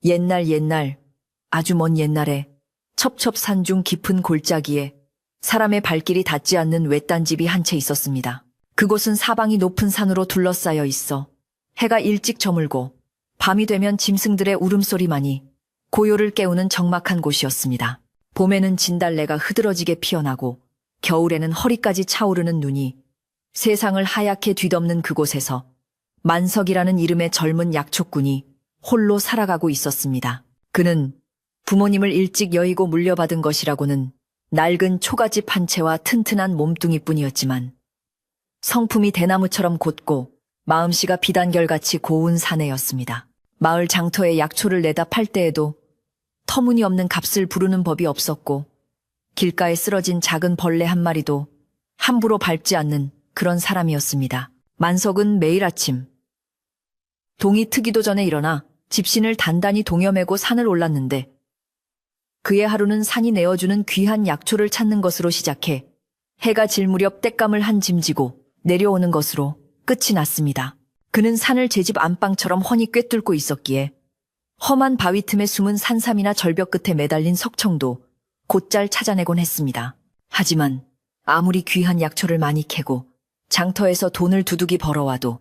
옛날, 아주 먼 옛날에 첩첩산중 깊은 골짜기에 사람의 발길이 닿지 않는 외딴 집이 한 채 있었습니다. 그곳은 사방이 높은 산으로 둘러싸여 있어 해가 일찍 저물고 밤이 되면 짐승들의 울음소리만이 고요를 깨우는 적막한 곳이었습니다. 봄에는 진달래가 흐드러지게 피어나고 겨울에는 허리까지 차오르는 눈이 세상을 하얗게 뒤덮는 그곳에서 만석이라는 이름의 젊은 약초꾼이 홀로 살아가고 있었습니다. 그는 부모님을 일찍 여의고 물려받은 것이라고는 낡은 초가집 한 채와 튼튼한 몸뚱이뿐이었지만 성품이 대나무처럼 곧고 마음씨가 비단결같이 고운 사내였습니다. 마을 장터에 약초를 내다 팔 때에도 터무니없는 값을 부르는 법이 없었고 길가에 쓰러진 작은 벌레 한 마리도 함부로 밟지 않는 그런 사람이었습니다. 만석은 매일 아침 동이 트기도 전에 일어나 집신을 단단히 동여매고 산을 올랐는데 그의 하루는 산이 내어주는 귀한 약초를 찾는 것으로 시작해 해가 질 무렵 땔감을 한 짐 지고 내려오는 것으로 끝이 났습니다. 그는 산을 제 집 안방처럼 훤히 꿰뚫고 있었기에 험한 바위 틈에 숨은 산삼이나 절벽 끝에 매달린 석청도 곧잘 찾아내곤 했습니다. 하지만 아무리 귀한 약초를 많이 캐고 장터에서 돈을 두둑이 벌어와도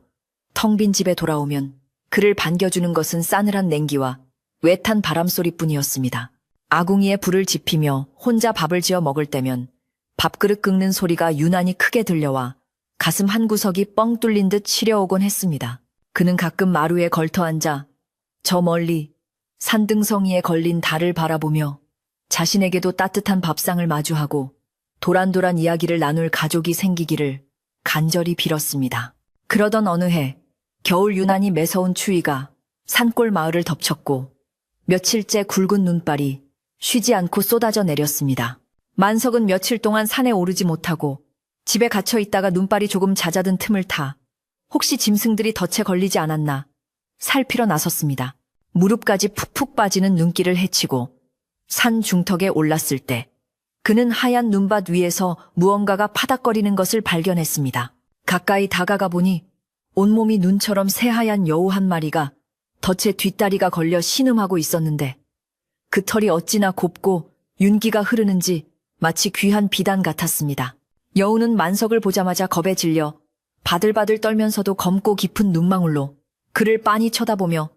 텅 빈 집에 돌아오면 그를 반겨주는 것은 싸늘한 냉기와 외탄 바람소리뿐이었습니다. 아궁이에 불을 지피며 혼자 밥을 지어 먹을 때면 밥그릇 긁는 소리가 유난히 크게 들려와 가슴 한구석이 뻥 뚫린 듯 시려오곤 했습니다. 그는 가끔 마루에 걸터앉아 저 멀리 산등성이에 걸린 달을 바라보며 자신에게도 따뜻한 밥상을 마주하고 도란도란 이야기를 나눌 가족이 생기기를 간절히 빌었습니다. 그러던 어느 해 겨울 유난히 매서운 추위가 산골 마을을 덮쳤고 며칠째 굵은 눈발이 쉬지 않고 쏟아져 내렸습니다. 만석은 며칠 동안 산에 오르지 못하고 집에 갇혀 있다가 눈발이 조금 잦아든 틈을 타 혹시 짐승들이 덫에 걸리지 않았나 살피러 나섰습니다. 무릎까지 푹푹 빠지는 눈길을 헤치고 산 중턱에 올랐을 때 그는 하얀 눈밭 위에서 무언가가 파닥거리는 것을 발견했습니다. 가까이 다가가 보니 온몸이 눈처럼 새하얀 여우 한 마리가 덫에 뒷다리가 걸려 신음하고 있었는데 그 털이 어찌나 곱고 윤기가 흐르는지 마치 귀한 비단 같았습니다. 여우는 만석을 보자마자 겁에 질려 바들바들 떨면서도 검고 깊은 눈망울로 그를 빤히 쳐다보며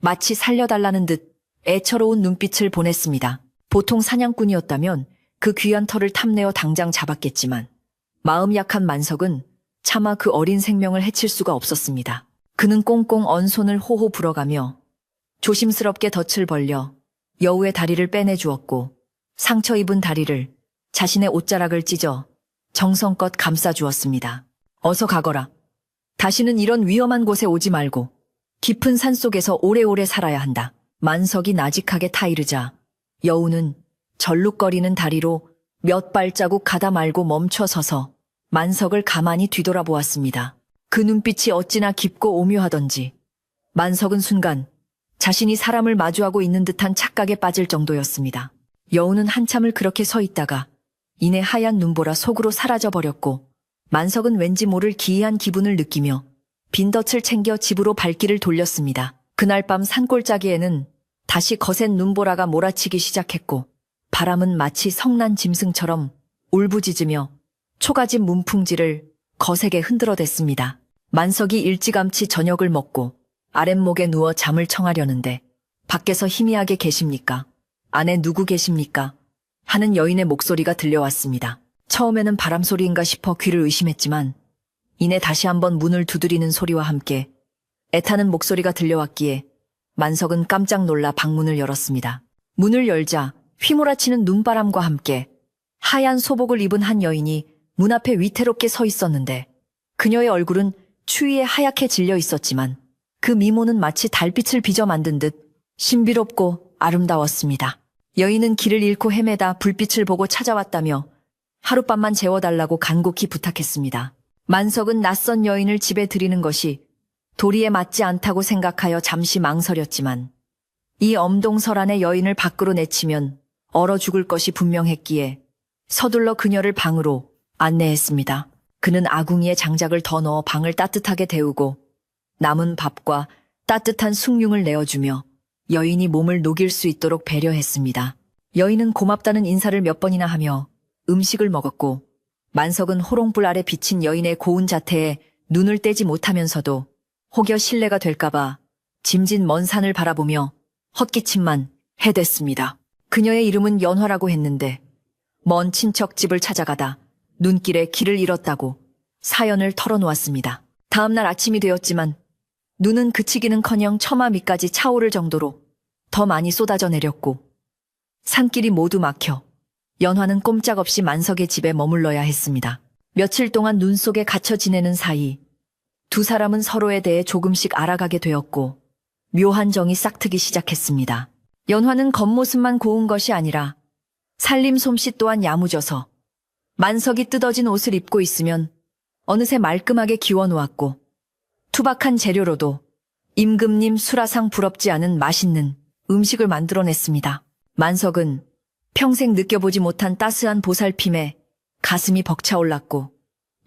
마치 살려달라는 듯 애처로운 눈빛을 보냈습니다. 보통 사냥꾼이었다면 그 귀한 털을 탐내어 당장 잡았겠지만 마음 약한 만석은 차마 그 어린 생명을 해칠 수가 없었습니다. 그는 꽁꽁 언 손을 호호 불어가며 조심스럽게 덫을 벌려 여우의 다리를 빼내주었고 상처 입은 다리를 자신의 옷자락을 찢어 정성껏 감싸주었습니다. 어서 가거라. 다시는 이런 위험한 곳에 오지 말고 깊은 산속에서 오래오래 살아야 한다. 만석이 나직하게 타이르자 여우는 절룩거리는 다리로 몇 발자국 가다 말고 멈춰 서서 만석을 가만히 뒤돌아보았습니다. 그 눈빛이 어찌나 깊고 오묘하던지 만석은 순간 자신이 사람을 마주하고 있는 듯한 착각에 빠질 정도였습니다. 여우는 한참을 그렇게 서 있다가 이내 하얀 눈보라 속으로 사라져버렸고 만석은 왠지 모를 기이한 기분을 느끼며 빈 덫을 챙겨 집으로 발길을 돌렸습니다. 그날 밤 산골짜기에는 다시 거센 눈보라가 몰아치기 시작했고 바람은 마치 성난 짐승처럼 울부짖으며 초가집 문풍지를 거세게 흔들어댔습니다. 만석이 일찌감치 저녁을 먹고 아랫목에 누워 잠을 청하려는데 밖에서 희미하게 계십니까? 안에 누구 계십니까? 하는 여인의 목소리가 들려왔습니다. 처음에는 바람소리인가 싶어 귀를 의심했지만 이내 다시 한번 문을 두드리는 소리와 함께 애타는 목소리가 들려왔기에 만석은 깜짝 놀라 방문을 열었습니다. 문을 열자 휘몰아치는 눈바람과 함께 하얀 소복을 입은 한 여인이 문 앞에 위태롭게 서 있었는데 그녀의 얼굴은 추위에 하얗게 질려 있었지만 그 미모는 마치 달빛을 빚어 만든 듯 신비롭고 아름다웠습니다. 여인은 길을 잃고 헤매다 불빛을 보고 찾아왔다며 하룻밤만 재워달라고 간곡히 부탁했습니다. 만석은 낯선 여인을 집에 들이는 것이 도리에 맞지 않다고 생각하여 잠시 망설였지만 이 엄동설안의 여인을 밖으로 내치면 얼어 죽을 것이 분명했기에 서둘러 그녀를 방으로 안내했습니다. 그는 아궁이에 장작을 더 넣어 방을 따뜻하게 데우고 남은 밥과 따뜻한 숭늉을 내어주며 여인이 몸을 녹일 수 있도록 배려했습니다. 여인은 고맙다는 인사를 몇 번이나 하며 음식을 먹었고 만석은 호롱불 아래 비친 여인의 고운 자태에 눈을 떼지 못하면서도 혹여 실례가 될까봐 짐진 먼 산을 바라보며 헛기침만 해댔습니다. 그녀의 이름은 연화라고 했는데 먼 친척집을 찾아가다 눈길에 길을 잃었다고 사연을 털어놓았습니다. 다음날 아침이 되었지만 눈은 그치기는커녕 처마 밑까지 차오를 정도로 더 많이 쏟아져 내렸고 산길이 모두 막혀 연화는 꼼짝없이 만석의 집에 머물러야 했습니다. 며칠 동안 눈 속에 갇혀 지내는 사이 두 사람은 서로에 대해 조금씩 알아가게 되었고 묘한 정이 싹트기 시작했습니다. 연화는 겉모습만 고운 것이 아니라 살림 솜씨 또한 야무져서 만석이 뜯어진 옷을 입고 있으면 어느새 말끔하게 기워놓았고 투박한 재료로도 임금님 수라상 부럽지 않은 맛있는 음식을 만들어냈습니다. 만석은 평생 느껴보지 못한 따스한 보살핌에 가슴이 벅차올랐고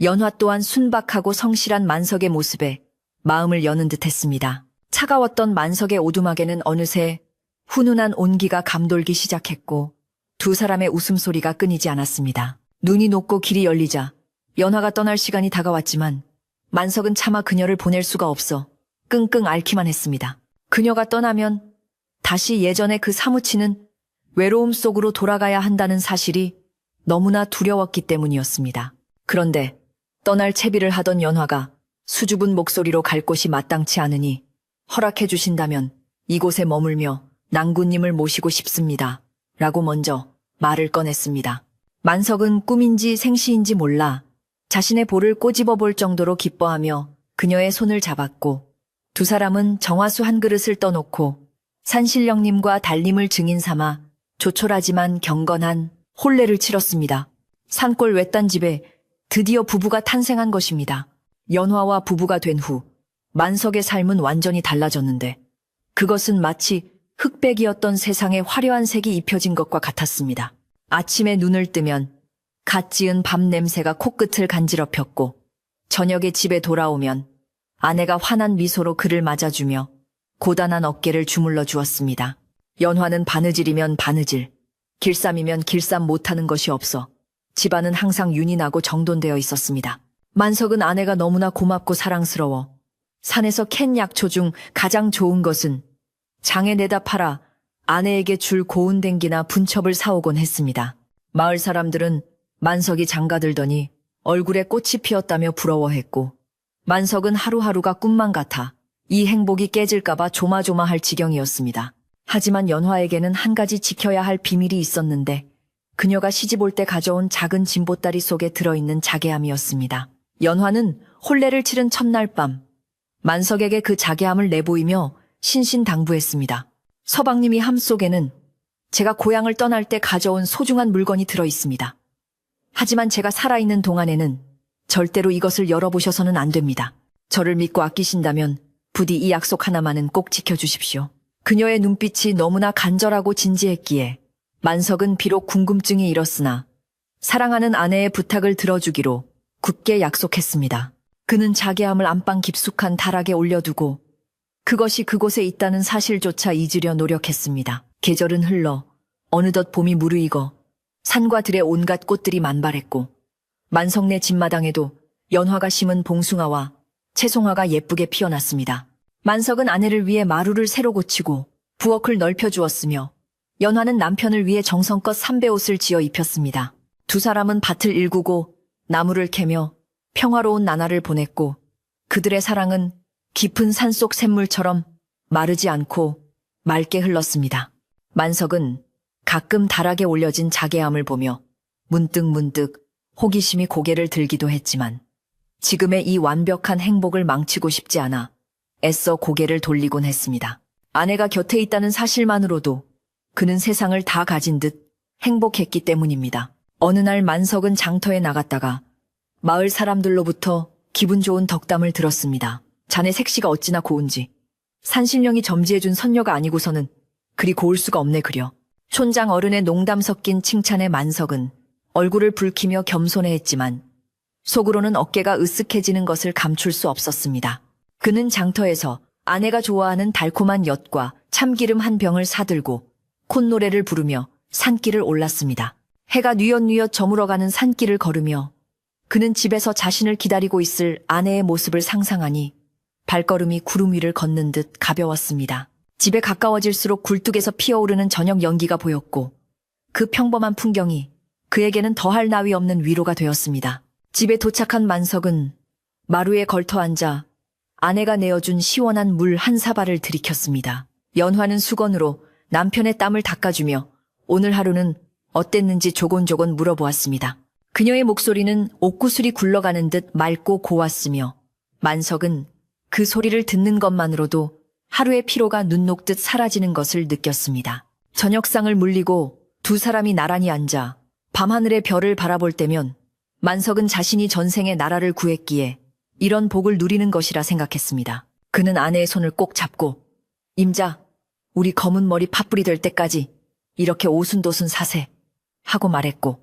연화 또한 순박하고 성실한 만석의 모습에 마음을 여는 듯했습니다. 차가웠던 만석의 오두막에는 어느새 훈훈한 온기가 감돌기 시작했고 두 사람의 웃음소리가 끊이지 않았습니다. 눈이 녹고 길이 열리자 연화가 떠날 시간이 다가왔지만 만석은 차마 그녀를 보낼 수가 없어 끙끙 앓기만 했습니다. 그녀가 떠나면 다시 예전의 그 사무치는 외로움 속으로 돌아가야 한다는 사실이 너무나 두려웠기 때문이었습니다. 그런데 떠날 채비를 하던 연화가 수줍은 목소리로 갈 곳이 마땅치 않으니 허락해 주신다면 이곳에 머물며 낭군님을 모시고 싶습니다. 라고 먼저 말을 꺼냈습니다. 만석은 꿈인지 생시인지 몰라 자신의 볼을 꼬집어 볼 정도로 기뻐하며 그녀의 손을 잡았고 두 사람은 정화수 한 그릇을 떠놓고 산신령님과 달님을 증인 삼아 조촐하지만 경건한 혼례를 치렀습니다. 산골 외딴 집에 드디어 부부가 탄생한 것입니다. 연화와 부부가 된 후 만석의 삶은 완전히 달라졌는데 그것은 마치 흑백이었던 세상에 화려한 색이 입혀진 것과 같았습니다. 아침에 눈을 뜨면 갓 지은 밥 냄새가 코끝을 간지럽혔고 저녁에 집에 돌아오면 아내가 환한 미소로 그를 맞아주며 고단한 어깨를 주물러 주었습니다. 연화는 바느질이면 바느질, 길쌈이면 길쌈 못하는 것이 없어 집안은 항상 윤이 나고 정돈되어 있었습니다. 만석은 아내가 너무나 고맙고 사랑스러워 산에서 캔 약초 중 가장 좋은 것은 장에 내다 팔아 아내에게 줄 고운 댕기나 분첩을 사오곤 했습니다. 마을 사람들은 만석이 장가들더니 얼굴에 꽃이 피었다며 부러워했고 만석은 하루하루가 꿈만 같아 이 행복이 깨질까봐 조마조마할 지경이었습니다. 하지만 연화에게는 한 가지 지켜야 할 비밀이 있었는데 그녀가 시집 올 때 가져온 작은 진보다리 속에 들어있는 자개함이었습니다. 연화는 혼례를 치른 첫날 밤 만석에게 그 자개함을 내보이며 신신당부했습니다. 서방님이 함 속에는 제가 고향을 떠날 때 가져온 소중한 물건이 들어있습니다. 하지만 제가 살아있는 동안에는 절대로 이것을 열어보셔서는 안 됩니다. 저를 믿고 아끼신다면 부디 이 약속 하나만은 꼭 지켜주십시오. 그녀의 눈빛이 너무나 간절하고 진지했기에 만석은 비록 궁금증이 일었으나 사랑하는 아내의 부탁을 들어주기로 굳게 약속했습니다. 그는 자개함을 안방 깊숙한 다락에 올려두고 그것이 그곳에 있다는 사실조차 잊으려 노력했습니다. 계절은 흘러 어느덧 봄이 무르익어 산과 들에 온갖 꽃들이 만발했고 만석네 집마당에도 연화가 심은 봉숭아와 채송화가 예쁘게 피어났습니다. 만석은 아내를 위해 마루를 새로 고치고 부엌을 넓혀주었으며 연화는 남편을 위해 정성껏 삼배옷을 지어 입혔습니다. 두 사람은 밭을 일구고 나무를 캐며 평화로운 나날을 보냈고 그들의 사랑은 깊은 산속 샘물처럼 마르지 않고 맑게 흘렀습니다. 만석은 가끔 다락에 올려진 자개함을 보며 문득문득 호기심이 고개를 들기도 했지만 지금의 이 완벽한 행복을 망치고 싶지 않아 애써 고개를 돌리곤 했습니다. 아내가 곁에 있다는 사실만으로도 그는 세상을 다 가진 듯 행복했기 때문입니다. 어느 날 만석은 장터에 나갔다가 마을 사람들로부터 기분 좋은 덕담을 들었습니다. 자네 색시가 어찌나 고운지. 산신령이 점지해준 선녀가 아니고서는 그리 고울 수가 없네 그려. 촌장 어른의 농담 섞인 칭찬에 만석은 얼굴을 붉히며 겸손해했지만 속으로는 어깨가 으쓱해지는 것을 감출 수 없었습니다. 그는 장터에서 아내가 좋아하는 달콤한 엿과 참기름 한 병을 사들고 콧노래를 부르며 산길을 올랐습니다. 해가 뉘엿뉘엿 저물어가는 산길을 걸으며 그는 집에서 자신을 기다리고 있을 아내의 모습을 상상하니 발걸음이 구름 위를 걷는 듯 가벼웠습니다. 집에 가까워질수록 굴뚝에서 피어오르는 저녁 연기가 보였고 그 평범한 풍경이 그에게는 더할 나위 없는 위로가 되었습니다. 집에 도착한 만석은 마루에 걸터앉아 아내가 내어준 시원한 물 한 사발을 들이켰습니다. 연화는 수건으로 남편의 땀을 닦아주며 오늘 하루는 어땠는지 조곤조곤 물어보았습니다. 그녀의 목소리는 옥구슬이 굴러가는 듯 맑고 고왔으며 만석은 그 소리를 듣는 것만으로도 하루의 피로가 눈 녹듯 사라지는 것을 느꼈습니다. 저녁상을 물리고 두 사람이 나란히 앉아 밤하늘의 별을 바라볼 때면 만석은 자신이 전생에 나라를 구했기에 이런 복을 누리는 것이라 생각했습니다. 그는 아내의 손을 꼭 잡고 임자, 우리 검은 머리 팥불이 될 때까지 이렇게 오순도순 사세 하고 말했고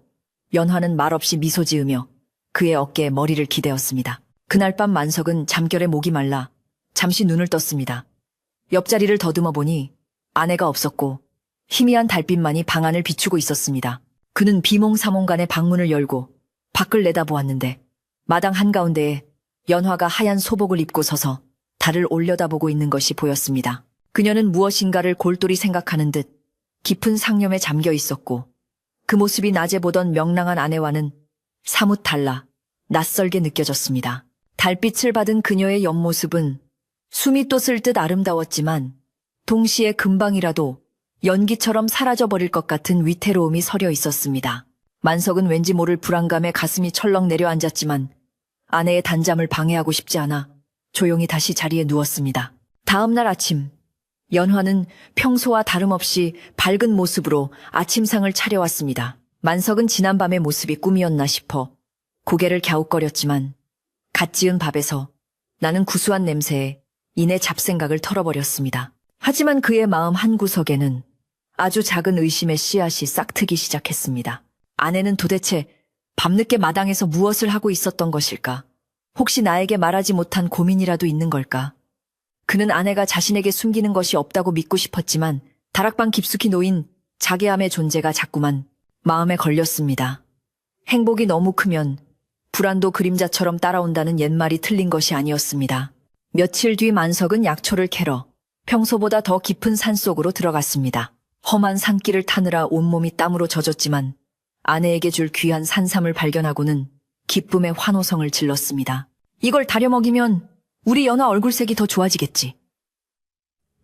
연화는 말없이 미소 지으며 그의 어깨에 머리를 기대었습니다. 그날 밤 만석은 잠결에 목이 말라 잠시 눈을 떴습니다. 옆자리를 더듬어 보니 아내가 없었고 희미한 달빛만이 방 안을 비추고 있었습니다. 그는 비몽사몽간에 방문을 열고 밖을 내다보았는데 마당 한가운데에 연화가 하얀 소복을 입고 서서 달을 올려다보고 있는 것이 보였습니다. 그녀는 무엇인가를 골똘히 생각하는 듯 깊은 상념에 잠겨 있었고 그 모습이 낮에 보던 명랑한 아내와는 사뭇 달라 낯설게 느껴졌습니다. 달빛을 받은 그녀의 옆모습은 숨이 또 쓸 듯 아름다웠지만 동시에 금방이라도 연기처럼 사라져버릴 것 같은 위태로움이 서려 있었습니다. 만석은 왠지 모를 불안감에 가슴이 철렁 내려앉았지만 아내의 단잠을 방해하고 싶지 않아 조용히 다시 자리에 누웠습니다. 다음 날 아침, 연화는 평소와 다름없이 밝은 모습으로 아침상을 차려왔습니다. 만석은 지난밤의 모습이 꿈이었나 싶어 고개를 갸웃거렸지만 갓 지은 밥에서 나는 구수한 냄새에 이내 잡생각을 털어버렸습니다. 하지만 그의 마음 한구석에는 아주 작은 의심의 씨앗이 싹트기 시작했습니다. 아내는 도대체 밤늦게 마당에서 무엇을 하고 있었던 것일까? 혹시 나에게 말하지 못한 고민이라도 있는 걸까? 그는 아내가 자신에게 숨기는 것이 없다고 믿고 싶었지만 다락방 깊숙이 놓인 자괴함의 존재가 자꾸만 마음에 걸렸습니다. 행복이 너무 크면 불안도 그림자처럼 따라온다는 옛말이 틀린 것이 아니었습니다. 며칠 뒤 만석은 약초를 캐러 평소보다 더 깊은 산속으로 들어갔습니다. 험한 산길을 타느라 온몸이 땀으로 젖었지만 아내에게 줄 귀한 산삼을 발견하고는 기쁨의 환호성을 질렀습니다. 이걸 다려 먹이면 우리 연화 얼굴색이 더 좋아지겠지.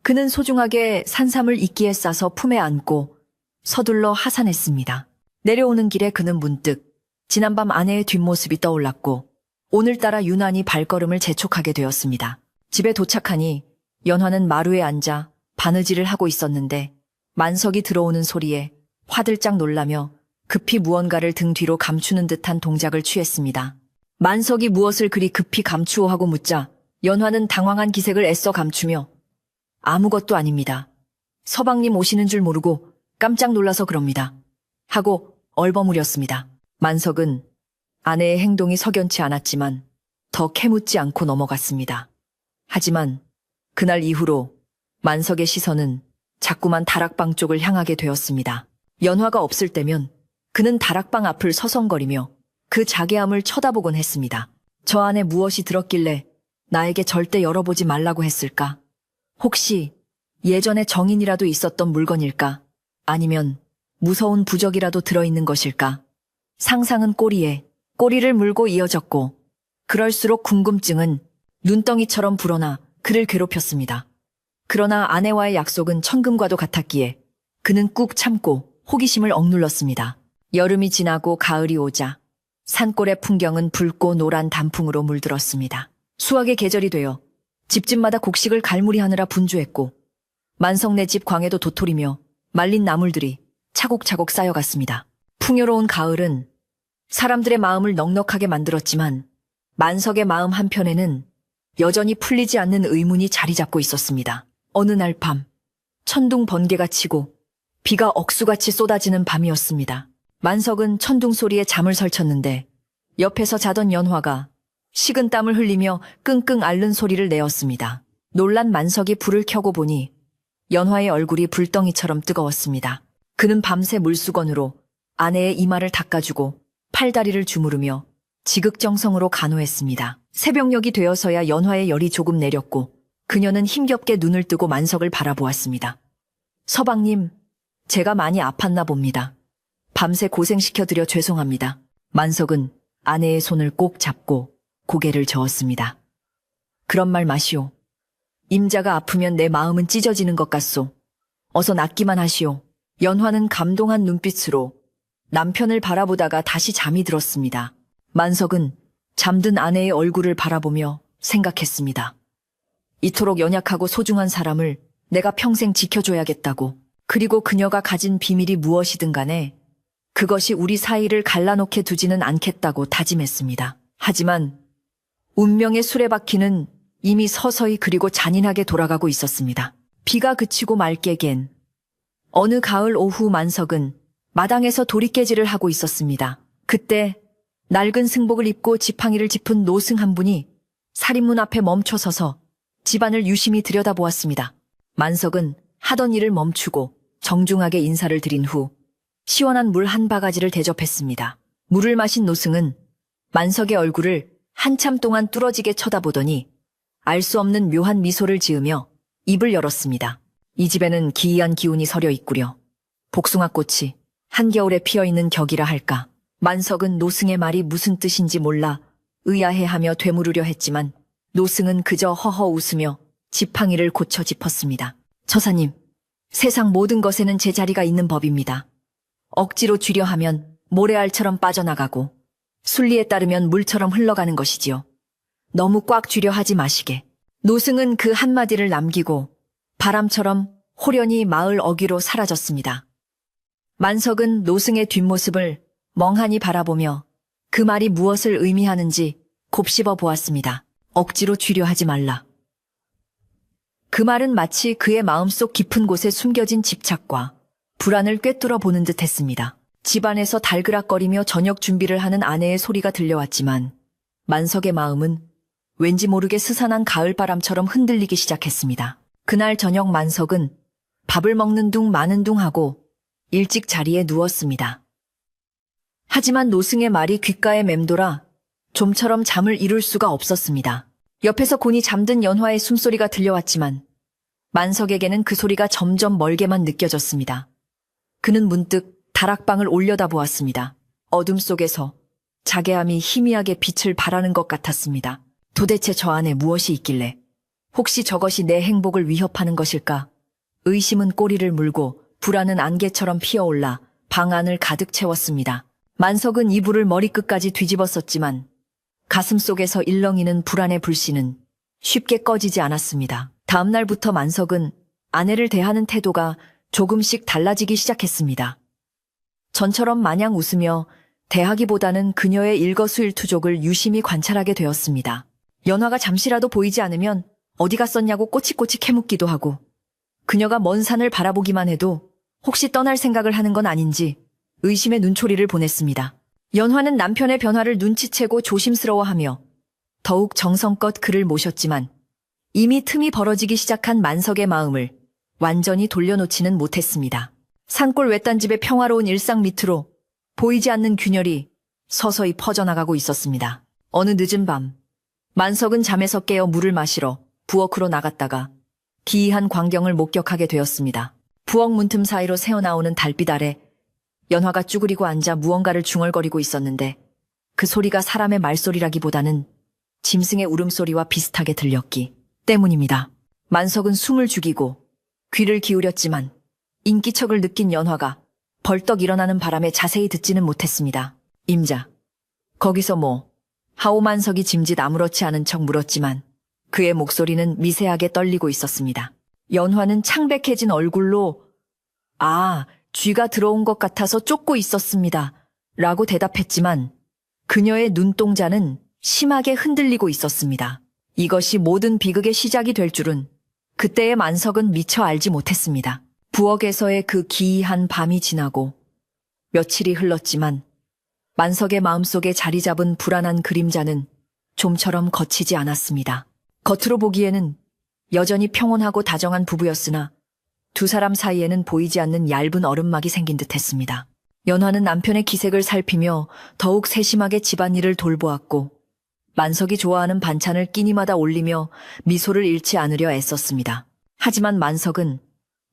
그는 소중하게 산삼을 이끼에 싸서 품에 안고 서둘러 하산했습니다. 내려오는 길에 그는 문득 지난밤 아내의 뒷모습이 떠올랐고 오늘따라 유난히 발걸음을 재촉하게 되었습니다. 집에 도착하니 연화는 마루에 앉아 바느질을 하고 있었는데 만석이 들어오는 소리에 화들짝 놀라며 급히 무언가를 등 뒤로 감추는 듯한 동작을 취했습니다. 만석이 무엇을 그리 급히 감추어 하고 묻자 연화는 당황한 기색을 애써 감추며 아무것도 아닙니다. 서방님 오시는 줄 모르고 깜짝 놀라서 그럽니다. 하고 얼버무렸습니다. 만석은 아내의 행동이 석연치 않았지만 더 캐묻지 않고 넘어갔습니다. 하지만 그날 이후로 만석의 시선은 자꾸만 다락방 쪽을 향하게 되었습니다. 연화가 없을 때면 그는 다락방 앞을 서성거리며 그 자괴함을 쳐다보곤 했습니다. 저 안에 무엇이 들었길래 나에게 절대 열어보지 말라고 했을까? 혹시 예전에 정인이라도 있었던 물건일까? 아니면 무서운 부적이라도 들어있는 것일까? 상상은 꼬리에 꼬리를 물고 이어졌고 그럴수록 궁금증은 눈덩이처럼 불어나 그를 괴롭혔습니다. 그러나 아내와의 약속은 천금과도 같았기에 그는 꾹 참고 호기심을 억눌렀습니다. 여름이 지나고 가을이 오자 산골의 풍경은 붉고 노란 단풍으로 물들었습니다. 수확의 계절이 되어 집집마다 곡식을 갈무리하느라 분주했고 만석네 집 광에도 도토리며 말린 나물들이 차곡차곡 쌓여갔습니다. 풍요로운 가을은 사람들의 마음을 넉넉하게 만들었지만 만석의 마음 한편에는 여전히 풀리지 않는 의문이 자리 잡고 있었습니다. 어느 날 밤, 천둥 번개가 치고 비가 억수같이 쏟아지는 밤이었습니다. 만석은 천둥 소리에 잠을 설쳤는데 옆에서 자던 연화가 식은 땀을 흘리며 끙끙 앓는 소리를 내었습니다. 놀란 만석이 불을 켜고 보니 연화의 얼굴이 불덩이처럼 뜨거웠습니다. 그는 밤새 물수건으로 아내의 이마를 닦아주고 팔다리를 주무르며 지극정성으로 간호했습니다. 새벽녘이 되어서야 연화의 열이 조금 내렸고 그녀는 힘겹게 눈을 뜨고 만석을 바라보았습니다. 서방님, 제가 많이 아팠나 봅니다. 밤새 고생시켜드려 죄송합니다. 만석은 아내의 손을 꼭 잡고 고개를 저었습니다. 그런 말 마시오. 임자가 아프면 내 마음은 찢어지는 것 같소. 어서 낫기만 하시오. 연화는 감동한 눈빛으로 남편을 바라보다가 다시 잠이 들었습니다. 만석은 잠든 아내의 얼굴을 바라보며 생각했습니다. 이토록 연약하고 소중한 사람을 내가 평생 지켜줘야겠다고. 그리고 그녀가 가진 비밀이 무엇이든 간에 그것이 우리 사이를 갈라놓게 두지는 않겠다고 다짐했습니다. 하지만 운명의 수레바퀴는 이미 서서히 그리고 잔인하게 돌아가고 있었습니다. 비가 그치고 맑게갠 어느 가을 오후 만석은 마당에서 도리깨질을 하고 있었습니다. 그때 낡은 승복을 입고 지팡이를 짚은 노승 한 분이 살인문 앞에 멈춰 서서 집안을 유심히 들여다보았습니다. 만석은 하던 일을 멈추고 정중하게 인사를 드린 후 시원한 물 한 바가지를 대접했습니다. 물을 마신 노승은 만석의 얼굴을 한참 동안 뚫어지게 쳐다보더니 알 수 없는 묘한 미소를 지으며 입을 열었습니다. 이 집에는 기이한 기운이 서려 있구려. 복숭아꽃이 한겨울에 피어있는 격이라 할까. 만석은 노승의 말이 무슨 뜻인지 몰라 의아해하며 되물으려 했지만 노승은 그저 허허 웃으며 지팡이를 고쳐 짚었습니다. 처사님, 세상 모든 것에는 제 자리가 있는 법입니다. 억지로 쥐려 하면 모래알처럼 빠져나가고 순리에 따르면 물처럼 흘러가는 것이지요. 너무 꽉 쥐려 하지 마시게. 노승은 그 한마디를 남기고 바람처럼 호련히 마을 어귀로 사라졌습니다. 만석은 노승의 뒷모습을 멍하니 바라보며 그 말이 무엇을 의미하는지 곱씹어 보았습니다. 억지로 쥐려 하지 말라. 그 말은 마치 그의 마음속 깊은 곳에 숨겨진 집착과 불안을 꿰뚫어 보는 듯 했습니다. 집안에서 달그락거리며 저녁 준비를 하는 아내의 소리가 들려왔지만 만석의 마음은 왠지 모르게 스산한 가을바람처럼 흔들리기 시작했습니다. 그날 저녁 만석은 밥을 먹는 둥 마는 둥 하고 일찍 자리에 누웠습니다. 하지만 노승의 말이 귓가에 맴돌아 좀처럼 잠을 이룰 수가 없었습니다. 옆에서 곤히 잠든 연화의 숨소리가 들려왔지만 만석에게는 그 소리가 점점 멀게만 느껴졌습니다. 그는 문득 다락방을 올려다보았습니다. 어둠 속에서 자개함이 희미하게 빛을 발하는 것 같았습니다. 도대체 저 안에 무엇이 있길래? 혹시 저것이 내 행복을 위협하는 것일까? 의심은 꼬리를 물고 불안은 안개처럼 피어올라 방 안을 가득 채웠습니다. 만석은 이불을 머리끝까지 뒤집었었지만 가슴 속에서 일렁이는 불안의 불씨는 쉽게 꺼지지 않았습니다. 다음 날부터 만석은 아내를 대하는 태도가 조금씩 달라지기 시작했습니다. 전처럼 마냥 웃으며 대하기보다는 그녀의 일거수일투족을 유심히 관찰하게 되었습니다. 연화가 잠시라도 보이지 않으면 어디 갔었냐고 꼬치꼬치 캐묻기도 하고 그녀가 먼 산을 바라보기만 해도 혹시 떠날 생각을 하는 건 아닌지 의심의 눈초리를 보냈습니다. 연화는 남편의 변화를 눈치채고 조심스러워하며 더욱 정성껏 그를 모셨지만 이미 틈이 벌어지기 시작한 만석의 마음을 완전히 돌려놓지는 못했습니다. 산골 외딴집의 평화로운 일상 밑으로 보이지 않는 균열이 서서히 퍼져나가고 있었습니다. 어느 늦은 밤 만석은 잠에서 깨어 물을 마시러 부엌으로 나갔다가 기이한 광경을 목격하게 되었습니다. 부엌 문틈 사이로 새어나오는 달빛 아래 연화가 쭈그리고 앉아 무언가를 중얼거리고 있었는데 그 소리가 사람의 말소리라기보다는 짐승의 울음소리와 비슷하게 들렸기 때문입니다. 만석은 숨을 죽이고 귀를 기울였지만 인기척을 느낀 연화가 벌떡 일어나는 바람에 자세히 듣지는 못했습니다. 임자, 거기서 뭐? 하오 만석이 짐짓 아무렇지 않은 척 물었지만 그의 목소리는 미세하게 떨리고 있었습니다. 연화는 창백해진 얼굴로 쥐가 들어온 것 같아서 쫓고 있었습니다. 라고 대답했지만 그녀의 눈동자는 심하게 흔들리고 있었습니다. 이것이 모든 비극의 시작이 될 줄은 그때의 만석은 미처 알지 못했습니다. 부엌에서의 그 기이한 밤이 지나고 며칠이 흘렀지만 만석의 마음속에 자리 잡은 불안한 그림자는 좀처럼 거치지 않았습니다. 겉으로 보기에는 여전히 평온하고 다정한 부부였으나 두 사람 사이에는 보이지 않는 얇은 얼음막이 생긴 듯 했습니다. 연화는 남편의 기색을 살피며 더욱 세심하게 집안일을 돌보았고 만석이 좋아하는 반찬을 끼니마다 올리며 미소를 잃지 않으려 애썼습니다. 하지만 만석은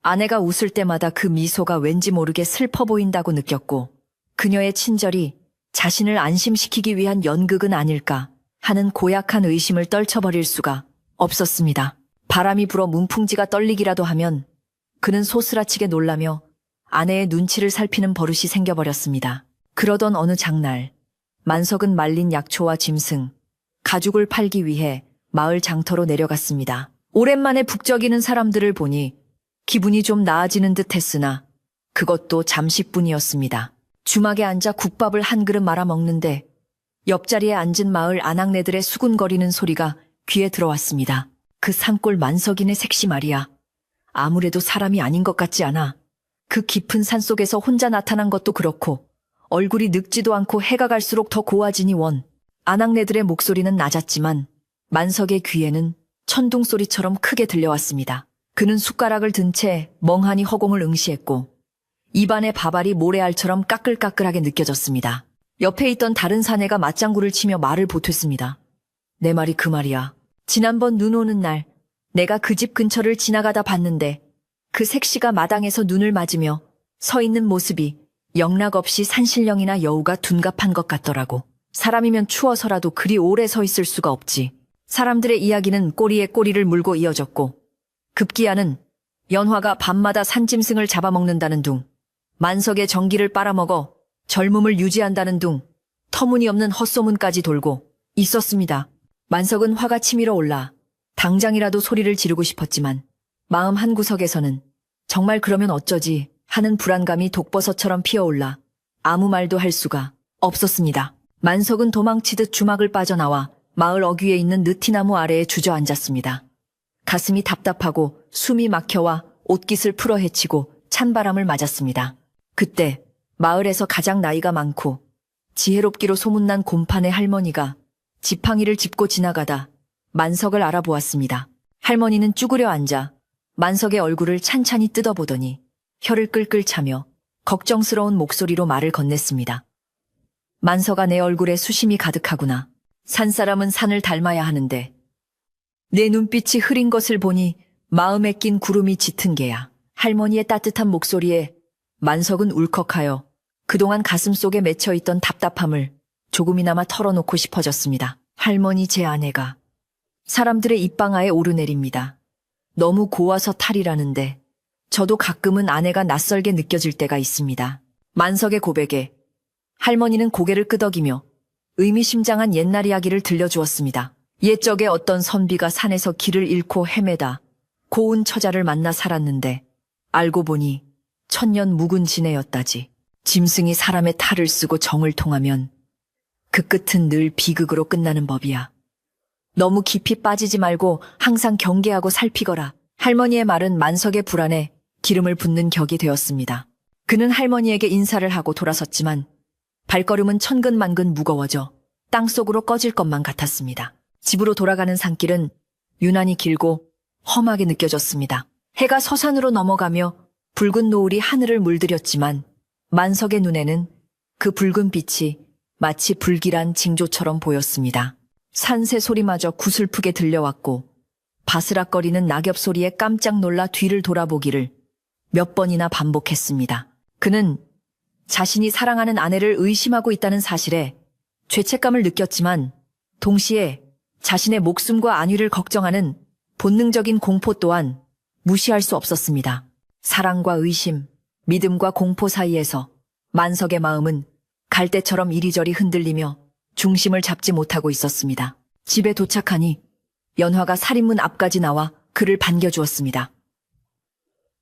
아내가 웃을 때마다 그 미소가 왠지 모르게 슬퍼 보인다고 느꼈고 그녀의 친절이 자신을 안심시키기 위한 연극은 아닐까 하는 고약한 의심을 떨쳐버릴 수가 없었습니다. 바람이 불어 문풍지가 떨리기라도 하면 그는 소스라치게 놀라며 아내의 눈치를 살피는 버릇이 생겨버렸습니다. 그러던 어느 장날 만석은 말린 약초와 짐승, 가죽을 팔기 위해 마을 장터로 내려갔습니다. 오랜만에 북적이는 사람들을 보니 기분이 좀 나아지는 듯 했으나 그것도 잠시뿐이었습니다. 주막에 앉아 국밥을 한 그릇 말아 먹는데 옆자리에 앉은 마을 아낙네들의 수군거리는 소리가 귀에 들어왔습니다. 그 산골 만석인의 색시 말이야. 아무래도 사람이 아닌 것 같지 않아. 그 깊은 산속에서 혼자 나타난 것도 그렇고 얼굴이 늙지도 않고 해가 갈수록 더 고와지니 원. 아낙네들의 목소리는 낮았지만 만석의 귀에는 천둥소리처럼 크게 들려왔습니다. 그는 숟가락을 든 채 멍하니 허공을 응시했고 입안의 밥알이 모래알처럼 까끌까끌하게 느껴졌습니다. 옆에 있던 다른 사내가 맞장구를 치며 말을 보탰습니다. 내 말이 그 말이야. 지난번 눈 오는 날 내가 그 집 근처를 지나가다 봤는데 그 색시가 마당에서 눈을 맞으며 서 있는 모습이 영락없이 산신령이나 여우가 둔갑한 것 같더라고. 사람이면 추워서라도 그리 오래 서 있을 수가 없지. 사람들의 이야기는 꼬리에 꼬리를 물고 이어졌고 급기야는 연화가 밤마다 산짐승을 잡아먹는다는 둥, 만석의 정기를 빨아먹어 젊음을 유지한다는 둥, 터무니없는 헛소문까지 돌고 있었습니다. 만석은 화가 치밀어 올라 당장이라도 소리를 지르고 싶었지만 마음 한구석에서는 정말 그러면 어쩌지 하는 불안감이 독버섯처럼 피어올라 아무 말도 할 수가 없었습니다. 만석은 도망치듯 주막을 빠져나와 마을 어귀에 있는 느티나무 아래에 주저앉았습니다. 가슴이 답답하고 숨이 막혀와 옷깃을 풀어 헤치고 찬바람을 맞았습니다. 그때 마을에서 가장 나이가 많고 지혜롭기로 소문난 곰판의 할머니가 지팡이를 짚고 지나가다 만석을 알아보았습니다. 할머니는 쭈그려 앉아 만석의 얼굴을 찬찬히 뜯어보더니 혀를 끌끌 차며 걱정스러운 목소리로 말을 건넸습니다. 만석아, 내 얼굴에 수심이 가득하구나. 산사람은 산을 닮아야 하는데 내 눈빛이 흐린 것을 보니 마음에 낀 구름이 짙은 게야. 할머니의 따뜻한 목소리에 만석은 울컥하여 그동안 가슴속에 맺혀있던 답답함을 조금이나마 털어놓고 싶어졌습니다. 할머니, 제 아내가 사람들의 입방아에 오르내립니다. 너무 고와서 탈이라는데 저도 가끔은 아내가 낯설게 느껴질 때가 있습니다. 만석의 고백에 할머니는 고개를 끄덕이며 의미심장한 옛날 이야기를 들려주었습니다. 옛적에 어떤 선비가 산에서 길을 잃고 헤매다 고운 처자를 만나 살았는데 알고 보니 천년 묵은 지내였다지. 짐승이 사람의 탈을 쓰고 정을 통하면 그 끝은 늘 비극으로 끝나는 법이야. 너무 깊이 빠지지 말고 항상 경계하고 살피거라. 할머니의 말은 만석의 불안에 기름을 붓는 격이 되었습니다. 그는 할머니에게 인사를 하고 돌아섰지만 발걸음은 천근만근 무거워져 땅속으로 꺼질 것만 같았습니다. 집으로 돌아가는 산길은 유난히 길고 험하게 느껴졌습니다. 해가 서산으로 넘어가며 붉은 노을이 하늘을 물들였지만 만석의 눈에는 그 붉은 빛이 마치 불길한 징조처럼 보였습니다. 산새 소리마저 구슬프게 들려왔고 바스락거리는 낙엽 소리에 깜짝 놀라 뒤를 돌아보기를 몇 번이나 반복했습니다. 그는 자신이 사랑하는 아내를 의심하고 있다는 사실에 죄책감을 느꼈지만 동시에 자신의 목숨과 안위를 걱정하는 본능적인 공포 또한 무시할 수 없었습니다. 사랑과 의심, 믿음과 공포 사이에서 만석의 마음은 갈대처럼 이리저리 흔들리며 중심을 잡지 못하고 있었습니다. 집에 도착하니 연화가 살인문 앞까지 나와 그를 반겨주었습니다.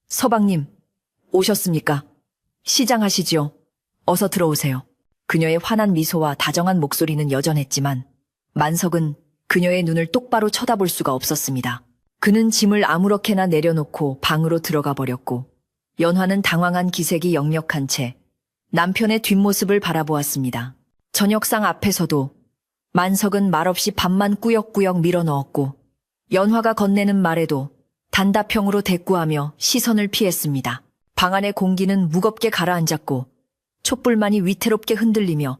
서방님, 오셨습니까? 시장하시지요. 어서 들어오세요. 그녀의 환한 미소와 다정한 목소리는 여전했지만 만석은 그녀의 눈을 똑바로 쳐다볼 수가 없었습니다. 그는 짐을 아무렇게나 내려놓고 방으로 들어가 버렸고 연화는 당황한 기색이 역력한 채 남편의 뒷모습을 바라보았습니다. 저녁상 앞에서도 만석은 말없이 밥만 꾸역꾸역 밀어넣었고 연화가 건네는 말에도 단다평으로 대꾸하며 시선을 피했습니다. 방 안의 공기는 무겁게 가라앉았고 촛불만이 위태롭게 흔들리며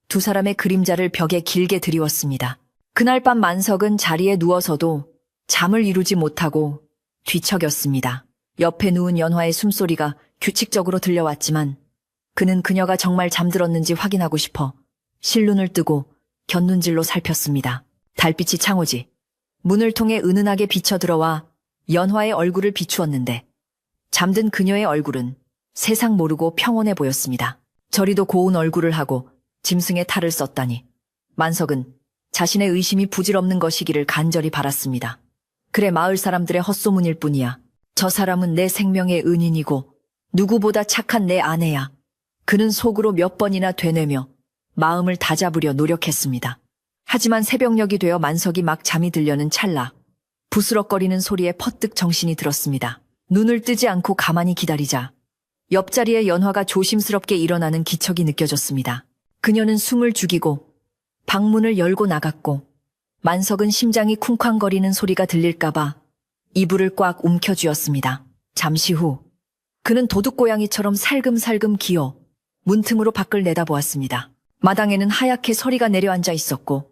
두 사람의 그림자를 벽에 길게 드리웠습니다. 그날 밤 만석은 자리에 누워서도 잠을 이루지 못하고 뒤척였습니다. 옆에 누운 연화의 숨소리가 규칙적으로 들려왔지만 그는 그녀가 정말 잠들었는지 확인하고 싶어 실눈을 뜨고 곁눈질로 살폈습니다. 달빛이 창호지 문을 통해 은은하게 비쳐들어와 연화의 얼굴을 비추었는데 잠든 그녀의 얼굴은 세상 모르고 평온해 보였습니다. 저리도 고운 얼굴을 하고 짐승의 탈을 썼다니 만석은 자신의 의심이 부질없는 것이기를 간절히 바랐습니다. 그래 마을 사람들의 헛소문일 뿐이야. 저 사람은 내 생명의 은인이고 누구보다 착한 내 아내야. 그는 속으로 몇 번이나 되뇌며 마음을 다잡으려 노력했습니다. 하지만 새벽녘이 되어 만석이 막 잠이 들려는 찰나 부스럭거리는 소리에 퍼뜩 정신이 들었습니다. 눈을 뜨지 않고 가만히 기다리자 옆자리에 연화가 조심스럽게 일어나는 기척이 느껴졌습니다. 그녀는 숨을 죽이고 방문을 열고 나갔고 만석은 심장이 쿵쾅거리는 소리가 들릴까봐 이불을 꽉 움켜쥐었습니다. 잠시 후 그는 도둑고양이처럼 살금살금 기어 문틈으로 밖을 내다보았습니다. 마당에는 하얗게 서리가 내려앉아 있었고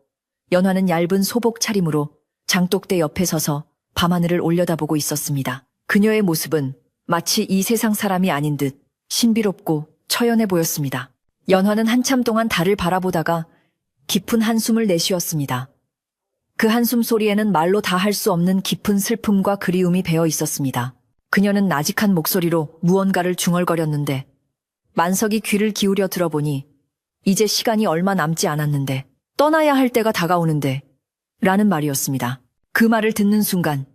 연화는 얇은 소복 차림으로 장독대 옆에 서서 밤하늘을 올려다보고 있었습니다. 그녀의 모습은 마치 이 세상 사람이 아닌 듯 신비롭고 처연해 보였습니다. 연화는 한참 동안 달을 바라보다가 깊은 한숨을 내쉬었습니다. 그 한숨 소리에는 말로 다 할 수 없는 깊은 슬픔과 그리움이 배어 있었습니다. 그녀는 나직한 목소리로 무언가를 중얼거렸는데 만석이 귀를 기울여 들어보니 이제 시간이 얼마 남지 않았는데 떠나야 할 때가 다가오는데 라는 말이었습니다. 그 말을 듣는 순간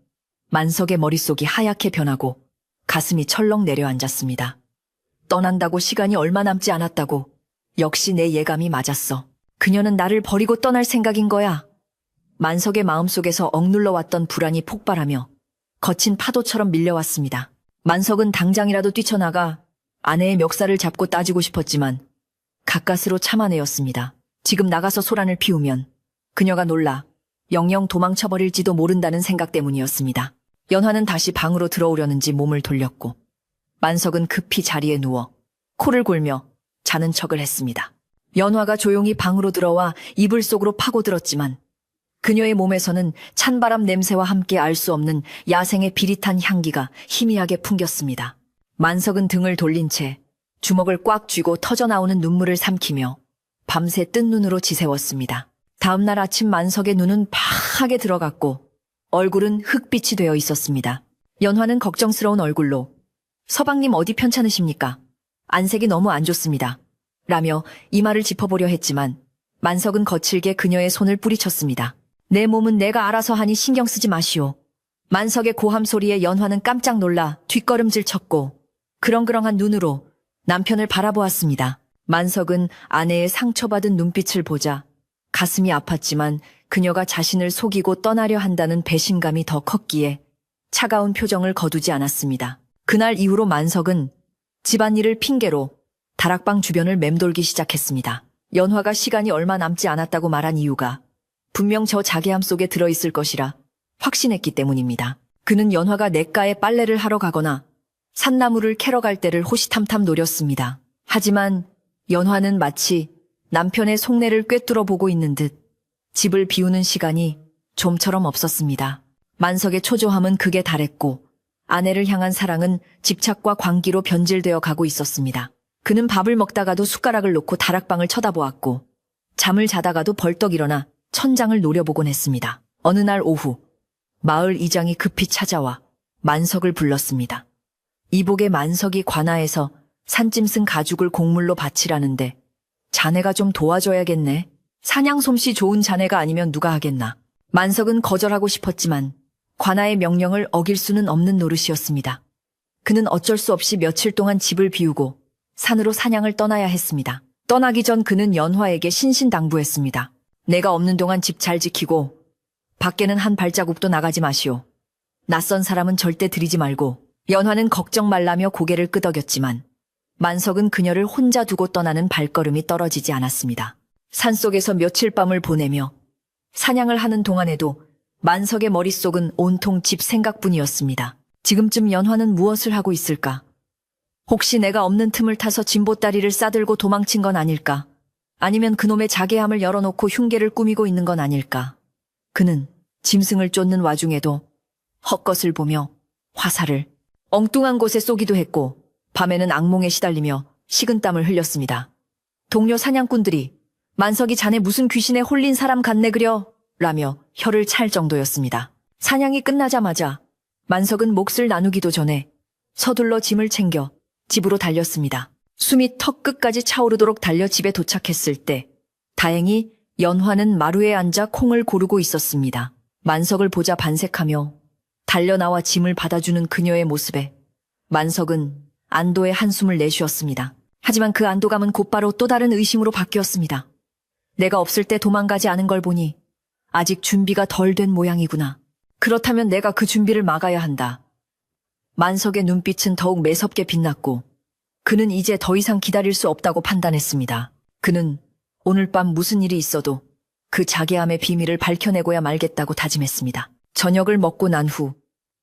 만석의 머릿속이 하얗게 변하고 가슴이 철렁 내려앉았습니다. 떠난다고 시간이 얼마 남지 않았다고 역시 내 예감이 맞았어. 그녀는 나를 버리고 떠날 생각인 거야. 만석의 마음속에서 억눌러왔던 불안이 폭발하며 거친 파도처럼 밀려왔습니다. 만석은 당장이라도 뛰쳐나가 아내의 멱살을 잡고 따지고 싶었지만 가까스로 참아내었습니다. 지금 나가서 소란을 피우면 그녀가 놀라 영영 도망쳐버릴지도 모른다는 생각 때문이었습니다. 연화는 다시 방으로 들어오려는지 몸을 돌렸고 만석은 급히 자리에 누워 코를 골며 자는 척을 했습니다. 연화가 조용히 방으로 들어와 이불 속으로 파고들었지만 그녀의 몸에서는 찬바람 냄새와 함께 알 수 없는 야생의 비릿한 향기가 희미하게 풍겼습니다. 만석은 등을 돌린 채 주먹을 꽉 쥐고 터져나오는 눈물을 삼키며 밤새 뜬 눈으로 지새웠습니다. 다음날 아침 만석의 눈은 파하게 들어갔고 얼굴은 흑빛이 되어 있었습니다. 연화는 걱정스러운 얼굴로 서방님 어디 편찮으십니까? 안색이 너무 안 좋습니다. 라며 이마를 짚어보려 했지만 만석은 거칠게 그녀의 손을 뿌리쳤습니다. 내 몸은 내가 알아서 하니 신경 쓰지 마시오. 만석의 고함 소리에 연화는 깜짝 놀라 뒷걸음질 쳤고 그렁그렁한 눈으로 남편을 바라보았습니다. 만석은 아내의 상처받은 눈빛을 보자 가슴이 아팠지만 그녀가 자신을 속이고 떠나려 한다는 배신감이 더 컸기에 차가운 표정을 거두지 않았습니다. 그날 이후로 만석은 집안일을 핑계로 다락방 주변을 맴돌기 시작했습니다. 연화가 시간이 얼마 남지 않았다고 말한 이유가 분명 저 자괴함 속에 들어있을 것이라 확신했기 때문입니다. 그는 연화가 냇가에 빨래를 하러 가거나 산나물을 캐러 갈 때를 호시탐탐 노렸습니다. 하지만 연화는 마치 남편의 속내를 꿰뚫어 보고 있는 듯 집을 비우는 시간이 좀처럼 없었습니다. 만석의 초조함은 극에 달했고 아내를 향한 사랑은 집착과 광기로 변질되어 가고 있었습니다. 그는 밥을 먹다가도 숟가락을 놓고 다락방을 쳐다보았고 잠을 자다가도 벌떡 일어나 천장을 노려보곤 했습니다. 어느 날 오후 마을 이장이 급히 찾아와 만석을 불렀습니다. 이복의 만석이 관아에서 산짐승 가죽을 곡물로 바치라는데 자네가 좀 도와줘야겠네. 사냥 솜씨 좋은 자네가 아니면 누가 하겠나. 만석은 거절하고 싶었지만 관아의 명령을 어길 수는 없는 노릇이었습니다. 그는 어쩔 수 없이 며칠 동안 집을 비우고 산으로 사냥을 떠나야 했습니다. 떠나기 전 그는 연화에게 신신당부했습니다. 내가 없는 동안 집 잘 지키고 밖에는 한 발자국도 나가지 마시오. 낯선 사람은 절대 들이지 말고. 연화는 걱정 말라며 고개를 끄덕였지만 만석은 그녀를 혼자 두고 떠나는 발걸음이 떨어지지 않았습니다. 산속에서 며칠 밤을 보내며 사냥을 하는 동안에도 만석의 머릿속은 온통 집 생각뿐이었습니다. 지금쯤 연화는 무엇을 하고 있을까? 혹시 내가 없는 틈을 타서 진보다리를 싸들고 도망친 건 아닐까? 아니면 그놈의 자개함을 열어놓고 흉계를 꾸미고 있는 건 아닐까? 그는 짐승을 쫓는 와중에도 헛것을 보며 화살을 엉뚱한 곳에 쏘기도 했고 밤에는 악몽에 시달리며 식은땀을 흘렸습니다. 동료 사냥꾼들이 만석이 자네 무슨 귀신에 홀린 사람 같네 그려 라며 혀를 찰 정도였습니다. 사냥이 끝나자마자 만석은 몫을 나누기도 전에 서둘러 짐을 챙겨 집으로 달렸습니다. 숨이 턱 끝까지 차오르도록 달려 집에 도착했을 때 다행히 연화는 마루에 앉아 콩을 고르고 있었습니다. 만석을 보자 반색하며 달려나와 짐을 받아주는 그녀의 모습에 만석은 안도의 한숨을 내쉬었습니다. 하지만 그 안도감은 곧바로 또 다른 의심으로 바뀌었습니다. 내가 없을 때 도망가지 않은 걸 보니 아직 준비가 덜 된 모양이구나. 그렇다면 내가 그 준비를 막아야 한다. 만석의 눈빛은 더욱 매섭게 빛났고 그는 이제 더 이상 기다릴 수 없다고 판단했습니다. 그는 오늘 밤 무슨 일이 있어도 그 자개함의 비밀을 밝혀내고야 말겠다고 다짐했습니다. 저녁을 먹고 난 후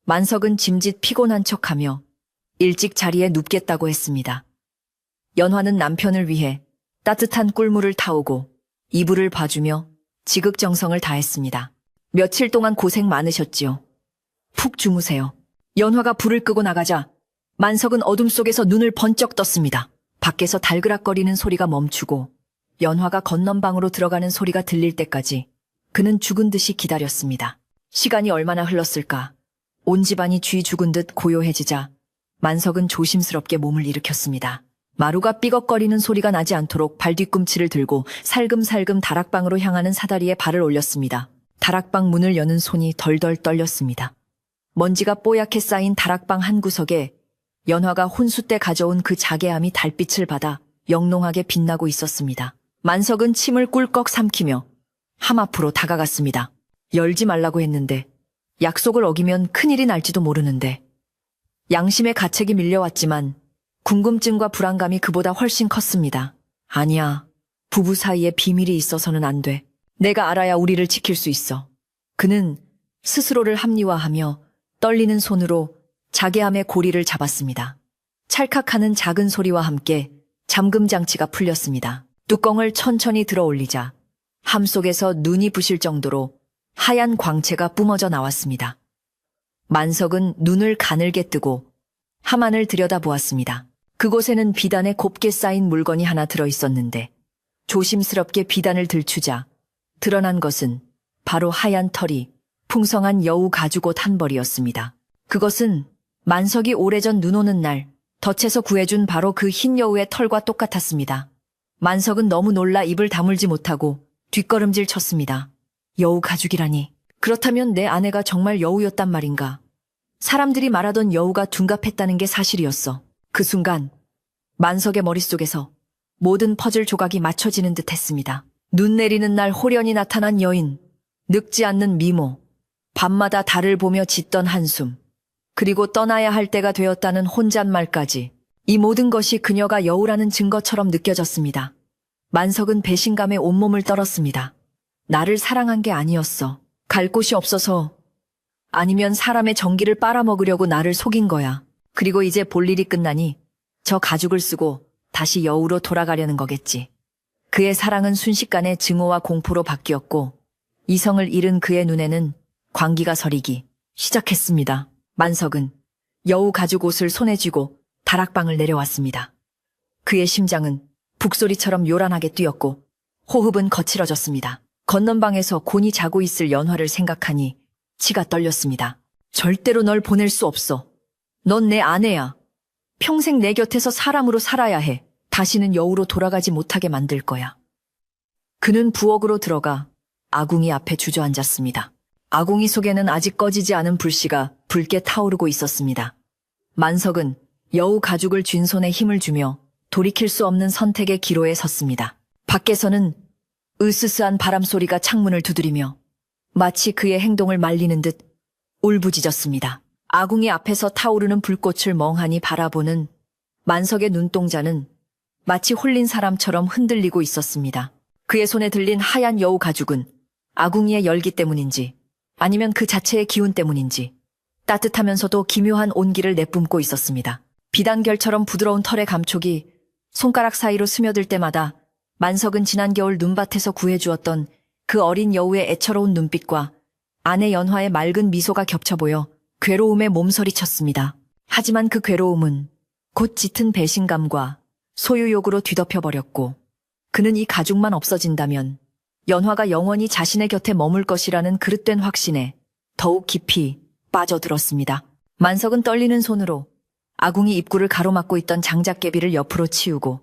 만석은 짐짓 피곤한 척하며 일찍 자리에 눕겠다고 했습니다. 연화는 남편을 위해 따뜻한 꿀물을 타오고 이불을 봐주며 지극정성을 다했습니다. 며칠 동안 고생 많으셨지요. 푹 주무세요. 연화가 불을 끄고 나가자 만석은 어둠 속에서 눈을 번쩍 떴습니다. 밖에서 달그락거리는 소리가 멈추고 연화가 건넌방으로 들어가는 소리가 들릴 때까지 그는 죽은 듯이 기다렸습니다. 시간이 얼마나 흘렀을까? 온 집안이 쥐 죽은 듯 고요해지자 만석은 조심스럽게 몸을 일으켰습니다. 마루가 삐걱거리는 소리가 나지 않도록 발뒤꿈치를 들고 살금살금 다락방으로 향하는 사다리에 발을 올렸습니다. 다락방 문을 여는 손이 덜덜 떨렸습니다. 먼지가 뽀얗게 쌓인 다락방 한 구석에 연화가 혼수 때 가져온 그 자개함이 달빛을 받아 영롱하게 빛나고 있었습니다. 만석은 침을 꿀꺽 삼키며 함 앞으로 다가갔습니다. 열지 말라고 했는데 약속을 어기면 큰일이 날지도 모르는데 양심의 가책이 밀려왔지만 궁금증과 불안감이 그보다 훨씬 컸습니다. 아니야. 부부 사이에 비밀이 있어서는 안 돼. 내가 알아야 우리를 지킬 수 있어. 그는 스스로를 합리화하며 떨리는 손으로 자개함의 고리를 잡았습니다. 찰칵하는 작은 소리와 함께 잠금 장치가 풀렸습니다. 뚜껑을 천천히 들어 올리자 함 속에서 눈이 부실 정도로 하얀 광채가 뿜어져 나왔습니다. 만석은 눈을 가늘게 뜨고 함 안을 들여다보았습니다. 그곳에는 비단에 곱게 쌓인 물건이 하나 들어있었는데 조심스럽게 비단을 들추자 드러난 것은 바로 하얀 털이 풍성한 여우 가죽옷 한 벌이었습니다. 그것은 만석이 오래전 눈 오는 날 덫에서 구해준 바로 그 흰 여우의 털과 똑같았습니다. 만석은 너무 놀라 입을 다물지 못하고 뒷걸음질 쳤습니다. 여우 가죽이라니. 그렇다면 내 아내가 정말 여우였단 말인가? 사람들이 말하던 여우가 둔갑했다는 게 사실이었어. 그 순간 만석의 머릿속에서 모든 퍼즐 조각이 맞춰지는 듯 했습니다. 눈 내리는 날 호련히 나타난 여인, 늙지 않는 미모, 밤마다 달을 보며 짓던 한숨, 그리고 떠나야 할 때가 되었다는 혼잣말까지 이 모든 것이 그녀가 여우라는 증거처럼 느껴졌습니다. 만석은 배신감에 온몸을 떨었습니다. 나를 사랑한 게 아니었어. 갈 곳이 없어서 아니면 사람의 정기를 빨아먹으려고 나를 속인 거야. 그리고 이제 볼 일이 끝나니 저 가죽을 쓰고 다시 여우로 돌아가려는 거겠지. 그의 사랑은 순식간에 증오와 공포로 바뀌었고 이성을 잃은 그의 눈에는 광기가 서리기 시작했습니다. 만석은 여우 가죽 옷을 손에 쥐고 다락방을 내려왔습니다. 그의 심장은 북소리처럼 요란하게 뛰었고 호흡은 거칠어졌습니다. 건넌방에서 곤히 자고 있을 연화를 생각하니 치가 떨렸습니다. 절대로 널 보낼 수 없어. 넌 내 아내야. 평생 내 곁에서 사람으로 살아야 해. 다시는 여우로 돌아가지 못하게 만들 거야. 그는 부엌으로 들어가 아궁이 앞에 주저앉았습니다. 아궁이 속에는 아직 꺼지지 않은 불씨가 붉게 타오르고 있었습니다. 만석은 여우 가죽을 쥔 손에 힘을 주며 돌이킬 수 없는 선택의 기로에 섰습니다. 밖에서는 으스스한 바람소리가 창문을 두드리며 마치 그의 행동을 말리는 듯 울부짖었습니다. 아궁이 앞에서 타오르는 불꽃을 멍하니 바라보는 만석의 눈동자는 마치 홀린 사람처럼 흔들리고 있었습니다. 그의 손에 들린 하얀 여우 가죽은 아궁이의 열기 때문인지 아니면 그 자체의 기운 때문인지 따뜻하면서도 기묘한 온기를 내뿜고 있었습니다. 비단결처럼 부드러운 털의 감촉이 손가락 사이로 스며들 때마다 만석은 지난 겨울 눈밭에서 구해주었던 그 어린 여우의 애처로운 눈빛과 아내 연화의 맑은 미소가 겹쳐 보여 괴로움에 몸서리쳤습니다. 하지만 그 괴로움은 곧 짙은 배신감과 소유욕으로 뒤덮여버렸고 그는 이 가죽만 없어진다면 연화가 영원히 자신의 곁에 머물 것이라는 그릇된 확신에 더욱 깊이 빠져들었습니다. 만석은 떨리는 손으로 아궁이 입구를 가로막고 있던 장작개비를 옆으로 치우고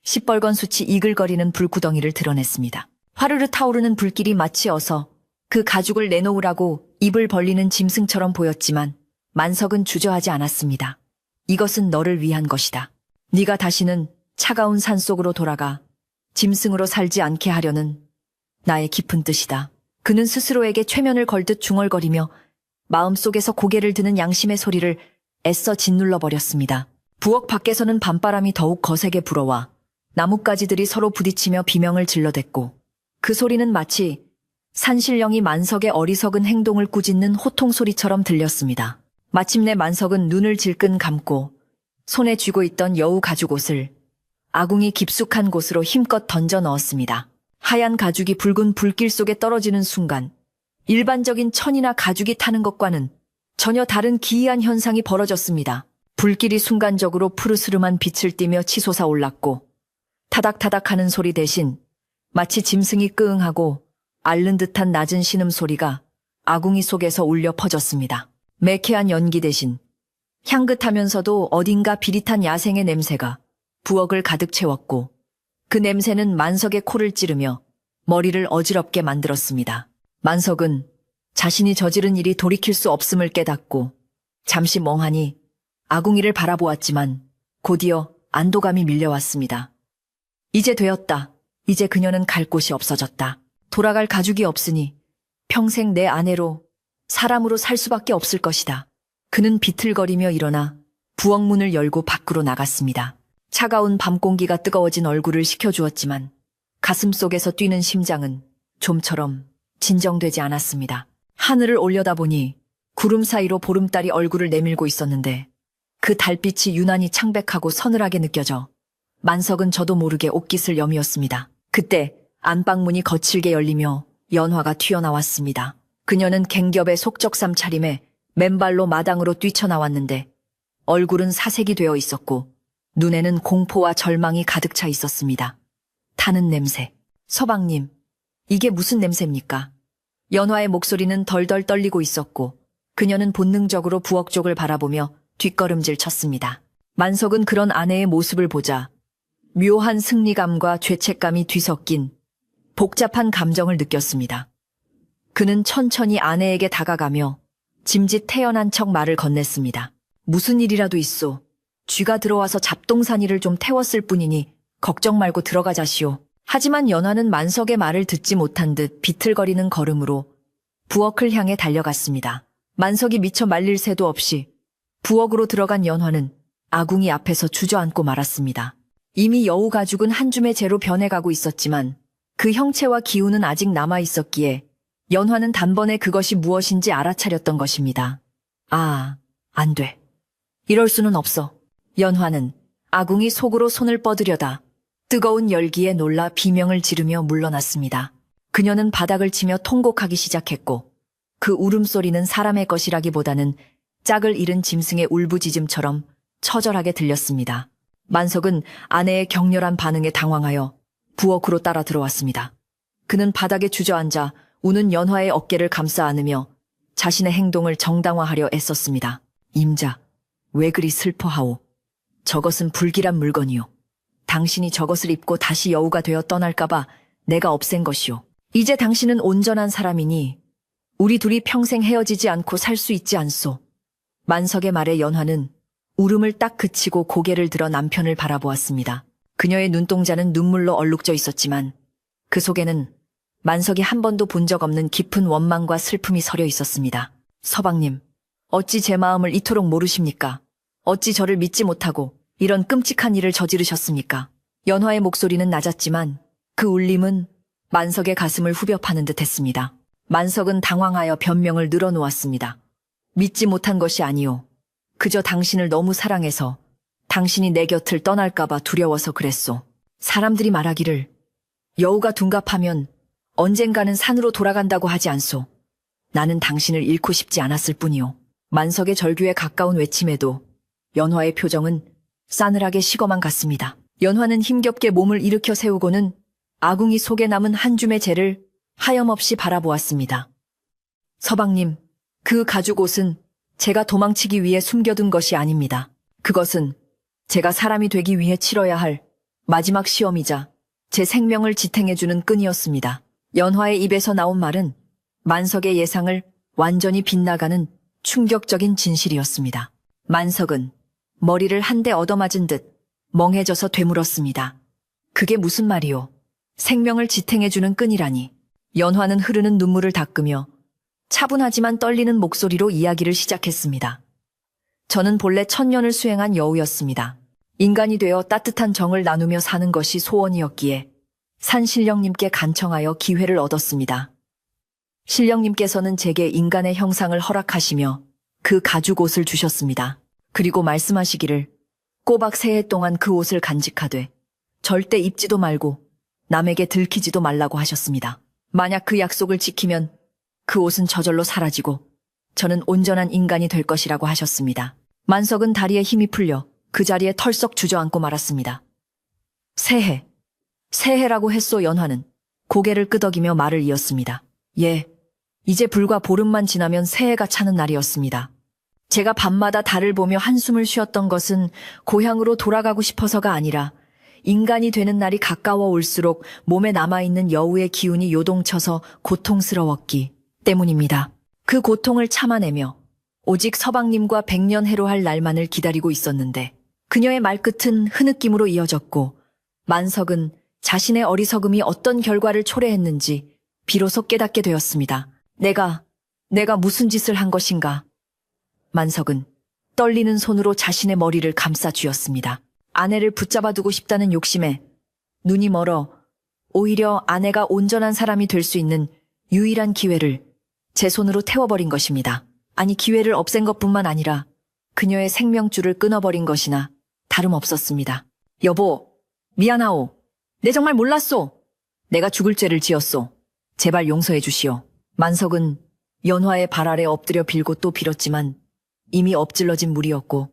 시뻘건 숯이 이글거리는 불구덩이를 드러냈습니다. 화르르 타오르는 불길이 마치 어서 그 가죽을 내놓으라고 입을 벌리는 짐승처럼 보였지만 만석은 주저하지 않았습니다. 이것은 너를 위한 것이다. 네가 다시는 차가운 산속으로 돌아가 짐승으로 살지 않게 하려는 나의 깊은 뜻이다. 그는 스스로에게 최면을 걸듯 중얼거리며 마음속에서 고개를 드는 양심의 소리를 애써 짓눌러 버렸습니다. 부엌 밖에서는 밤바람이 더욱 거세게 불어와 나뭇가지들이 서로 부딪히며 비명을 질러댔고 그 소리는 마치 산신령이 만석의 어리석은 행동을 꾸짖는 호통 소리처럼 들렸습니다. 마침내 만석은 눈을 질끈 감고 손에 쥐고 있던 여우 가죽옷을 아궁이 깊숙한 곳으로 힘껏 던져 넣었습니다. 하얀 가죽이 붉은 불길 속에 떨어지는 순간 일반적인 천이나 가죽이 타는 것과는 전혀 다른 기이한 현상이 벌어졌습니다. 불길이 순간적으로 푸르스름한 빛을 띠며 치솟아 올랐고 타닥타닥하는 소리 대신 마치 짐승이 끄응하고 앓는 듯한 낮은 신음소리가 아궁이 속에서 울려 퍼졌습니다. 매캐한 연기 대신 향긋하면서도 어딘가 비릿한 야생의 냄새가 부엌을 가득 채웠고 그 냄새는 만석의 코를 찌르며 머리를 어지럽게 만들었습니다. 만석은 자신이 저지른 일이 돌이킬 수 없음을 깨닫고 잠시 멍하니 아궁이를 바라보았지만 곧이어 안도감이 밀려왔습니다. 이제 되었다. 이제 그녀는 갈 곳이 없어졌다. 돌아갈 가죽이 없으니 평생 내 아내로 사람으로 살 수밖에 없을 것이다. 그는 비틀거리며 일어나 부엌 문을 열고 밖으로 나갔습니다. 차가운 밤 공기가 뜨거워진 얼굴을 식혀주었지만 가슴 속에서 뛰는 심장은 좀처럼 진정되지 않았습니다. 하늘을 올려다보니 구름 사이로 보름달이 얼굴을 내밀고 있었는데 그 달빛이 유난히 창백하고 서늘하게 느껴져 만석은 저도 모르게 옷깃을 여미었습니다. 그때 안방문이 거칠게 열리며 연화가 튀어나왔습니다. 그녀는 갱겹의 속적삼 차림에 맨발로 마당으로 뛰쳐나왔는데 얼굴은 사색이 되어 있었고 눈에는 공포와 절망이 가득 차 있었습니다. 타는 냄새. 서방님, 이게 무슨 냄새입니까? 연화의 목소리는 덜덜 떨리고 있었고 그녀는 본능적으로 부엌 쪽을 바라보며 뒷걸음질 쳤습니다. 만석은 그런 아내의 모습을 보자 묘한 승리감과 죄책감이 뒤섞인 복잡한 감정을 느꼈습니다. 그는 천천히 아내에게 다가가며 짐짓 태연한 척 말을 건넸습니다. 무슨 일이라도 있소. 쥐가 들어와서 잡동사니를 좀 태웠을 뿐이니 걱정 말고 들어가자시오. 하지만 연화는 만석의 말을 듣지 못한 듯 비틀거리는 걸음으로 부엌을 향해 달려갔습니다. 만석이 미처 말릴 새도 없이 부엌으로 들어간 연화는 아궁이 앞에서 주저앉고 말았습니다. 이미 여우 가죽은 한 줌의 재로 변해가고 있었지만 그 형체와 기운은 아직 남아있었기에 연화는 단번에 그것이 무엇인지 알아차렸던 것입니다. 아, 안 돼. 이럴 수는 없어. 연화는 아궁이 속으로 손을 뻗으려다 뜨거운 열기에 놀라 비명을 지르며 물러났습니다. 그녀는 바닥을 치며 통곡하기 시작했고 그 울음소리는 사람의 것이라기보다는 짝을 잃은 짐승의 울부짖음처럼 처절하게 들렸습니다. 만석은 아내의 격렬한 반응에 당황하여 부엌으로 따라 들어왔습니다. 그는 바닥에 주저앉아 우는 연화의 어깨를 감싸 안으며 자신의 행동을 정당화하려 애썼습니다. 임자, 왜 그리 슬퍼하오? 저것은 불길한 물건이오. 당신이 저것을 입고 다시 여우가 되어 떠날까봐 내가 없앤 것이오. 이제 당신은 온전한 사람이니 우리 둘이 평생 헤어지지 않고 살 수 있지 않소. 만석의 말에 연화는 울음을 딱 그치고 고개를 들어 남편을 바라보았습니다. 그녀의 눈동자는 눈물로 얼룩져 있었지만 그 속에는 만석이 한 번도 본 적 없는 깊은 원망과 슬픔이 서려 있었습니다. 서방님, 어찌 제 마음을 이토록 모르십니까? 어찌 저를 믿지 못하고 이런 끔찍한 일을 저지르셨습니까? 연화의 목소리는 낮았지만 그 울림은 만석의 가슴을 후벼 파는 듯 했습니다. 만석은 당황하여 변명을 늘어놓았습니다. 믿지 못한 것이 아니오. 그저 당신을 너무 사랑해서 당신이 내 곁을 떠날까봐 두려워서 그랬소. 사람들이 말하기를 여우가 둔갑하면 언젠가는 산으로 돌아간다고 하지 않소. 나는 당신을 잃고 싶지 않았을 뿐이오. 만석의 절규에 가까운 외침에도 연화의 표정은 싸늘하게 식어만 갔습니다. 연화는 힘겹게 몸을 일으켜 세우고는 아궁이 속에 남은 한 줌의 재를 하염없이 바라보았습니다. 서방님, 그 가죽옷은 제가 도망치기 위해 숨겨둔 것이 아닙니다. 그것은 제가 사람이 되기 위해 치러야 할 마지막 시험이자 제 생명을 지탱해주는 끈이었습니다. 연화의 입에서 나온 말은 만석의 예상을 완전히 빗나가는 충격적인 진실이었습니다. 만석은 머리를 한 대 얻어맞은 듯 멍해져서 되물었습니다. 그게 무슨 말이오? 생명을 지탱해주는 끈이라니. 연화는 흐르는 눈물을 닦으며 차분하지만 떨리는 목소리로 이야기를 시작했습니다. 저는 본래 천년을 수행한 여우였습니다. 인간이 되어 따뜻한 정을 나누며 사는 것이 소원이었기에 산신령님께 간청하여 기회를 얻었습니다. 신령님께서는 제게 인간의 형상을 허락하시며 그 가죽 옷을 주셨습니다. 그리고 말씀하시기를 꼬박 3해 동안 그 옷을 간직하되 절대 입지도 말고 남에게 들키지도 말라고 하셨습니다. 만약 그 약속을 지키면 그 옷은 저절로 사라지고 저는 온전한 인간이 될 것이라고 하셨습니다. 만석은 다리에 힘이 풀려 그 자리에 털썩 주저앉고 말았습니다. 새해라고 했소. 연화는 고개를 끄덕이며 말을 이었습니다. 예, 이제 불과 보름만 지나면 새해가 차는 날이었습니다. 제가 밤마다 달을 보며 한숨을 쉬었던 것은 고향으로 돌아가고 싶어서가 아니라 인간이 되는 날이 가까워 올수록 몸에 남아있는 여우의 기운이 요동쳐서 고통스러웠기 때문입니다. 그 고통을 참아내며 오직 서방님과 100년 해로할 날만을 기다리고 있었는데 그녀의 말끝은 흐느낌으로 이어졌고 만석은 자신의 어리석음이 어떤 결과를 초래했는지 비로소 깨닫게 되었습니다. 내가 무슨 짓을 한 것인가? 만석은 떨리는 손으로 자신의 머리를 감싸 쥐었습니다. 아내를 붙잡아두고 싶다는 욕심에 눈이 멀어 오히려 아내가 온전한 사람이 될 수 있는 유일한 기회를 제 손으로 태워버린 것입니다. 아니, 기회를 없앤 것뿐만 아니라 그녀의 생명줄을 끊어버린 것이나 다름없었습니다. 여보, 미안하오. 내 정말 몰랐소. 내가 죽을 죄를 지었소. 제발 용서해 주시오. 만석은 연화의 발 아래 엎드려 빌고 또 빌었지만 이미 엎질러진 물이었고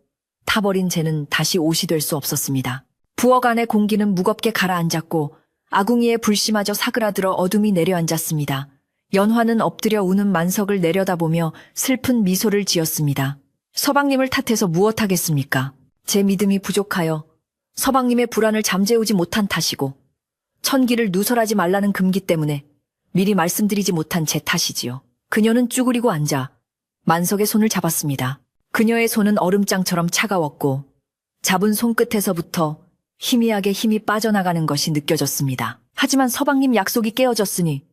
타버린 재는 다시 옷이 될 수 없었습니다. 부엌 안의 공기는 무겁게 가라앉았고 아궁이에 불씨마저 사그라들어 어둠이 내려앉았습니다. 연화는 엎드려 우는 만석을 내려다보며 슬픈 미소를 지었습니다. 서방님을 탓해서 무엇하겠습니까? 제 믿음이 부족하여 서방님의 불안을 잠재우지 못한 탓이고 천기를 누설하지 말라는 금기 때문에 미리 말씀드리지 못한 제 탓이지요. 그녀는 쭈그리고 앉아 만석의 손을 잡았습니다. 그녀의 손은 얼음장처럼 차가웠고 잡은 손끝에서부터 희미하게 힘이 빠져나가는 것이 느껴졌습니다. 하지만 서방님 약속이 깨어졌으니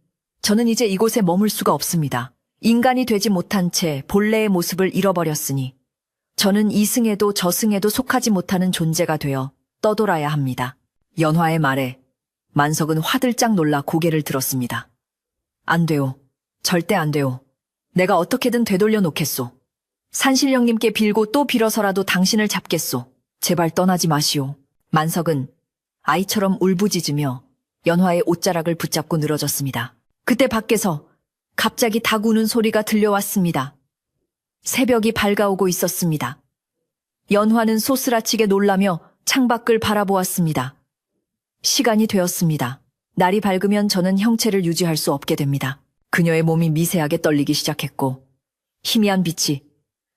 저는 이제 이곳에 머물 수가 없습니다. 인간이 되지 못한 채 본래의 모습을 잃어버렸으니 저는 이승에도 저승에도 속하지 못하는 존재가 되어 떠돌아야 합니다. 연화의 말에 만석은 화들짝 놀라 고개를 들었습니다. 안 돼요. 절대 안 돼요. 내가 어떻게든 되돌려 놓겠소. 산신령님께 빌고 또 빌어서라도 당신을 잡겠소. 제발 떠나지 마시오. 만석은 아이처럼 울부짖으며 연화의 옷자락을 붙잡고 늘어졌습니다. 그때 밖에서 갑자기 닭 우는 소리가 들려왔습니다. 새벽이 밝아오고 있었습니다. 연화는 소스라치게 놀라며 창밖을 바라보았습니다. 시간이 되었습니다. 날이 밝으면 저는 형체를 유지할 수 없게 됩니다. 그녀의 몸이 미세하게 떨리기 시작했고 희미한 빛이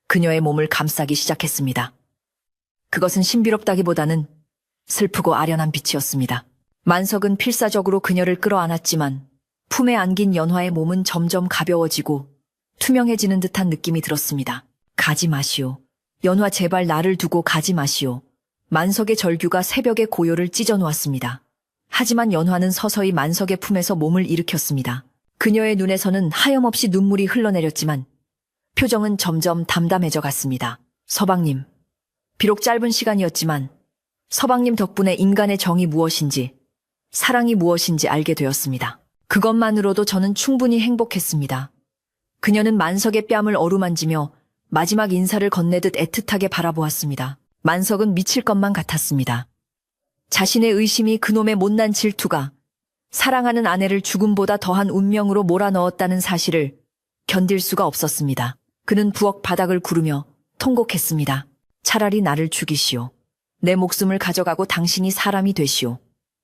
그녀의 몸을 감싸기 시작했습니다. 그것은 신비롭다기보다는 슬프고 아련한 빛이었습니다. 만석은 필사적으로 그녀를 끌어안았지만 품에 안긴 연화의 몸은 점점 가벼워지고 투명해지는 듯한 느낌이 들었습니다. 가지 마시오. 연화, 제발 나를 두고 가지 마시오. 만석의 절규가 새벽의 고요를 찢어놓았습니다. 하지만 연화는 서서히 만석의 품에서 몸을 일으켰습니다. 그녀의 눈에서는 하염없이 눈물이 흘러내렸지만 표정은 점점 담담해져 갔습니다. 서방님, 비록 짧은 시간이었지만 서방님 덕분에 인간의 정이 무엇인지, 사랑이 무엇인지 알게 되었습니다. 그것만으로도 저는 충분히 행복했습니다. 그녀는 만석의 뺨을 어루만지며 마지막 인사를 건네듯 애틋하게 바라보았습니다. 만석은 미칠 것만 같았습니다. 자신의 의심이 그놈의 못난 질투가 사랑하는 아내를 죽음보다 더한 운명으로 몰아넣었다는 사실을 견딜 수가 없었습니다. 그는 부엌 바닥을 구르며 통곡했습니다. 차라리 나를 죽이시오. 내 목숨을 가져가고 당신이 사람이 되시오.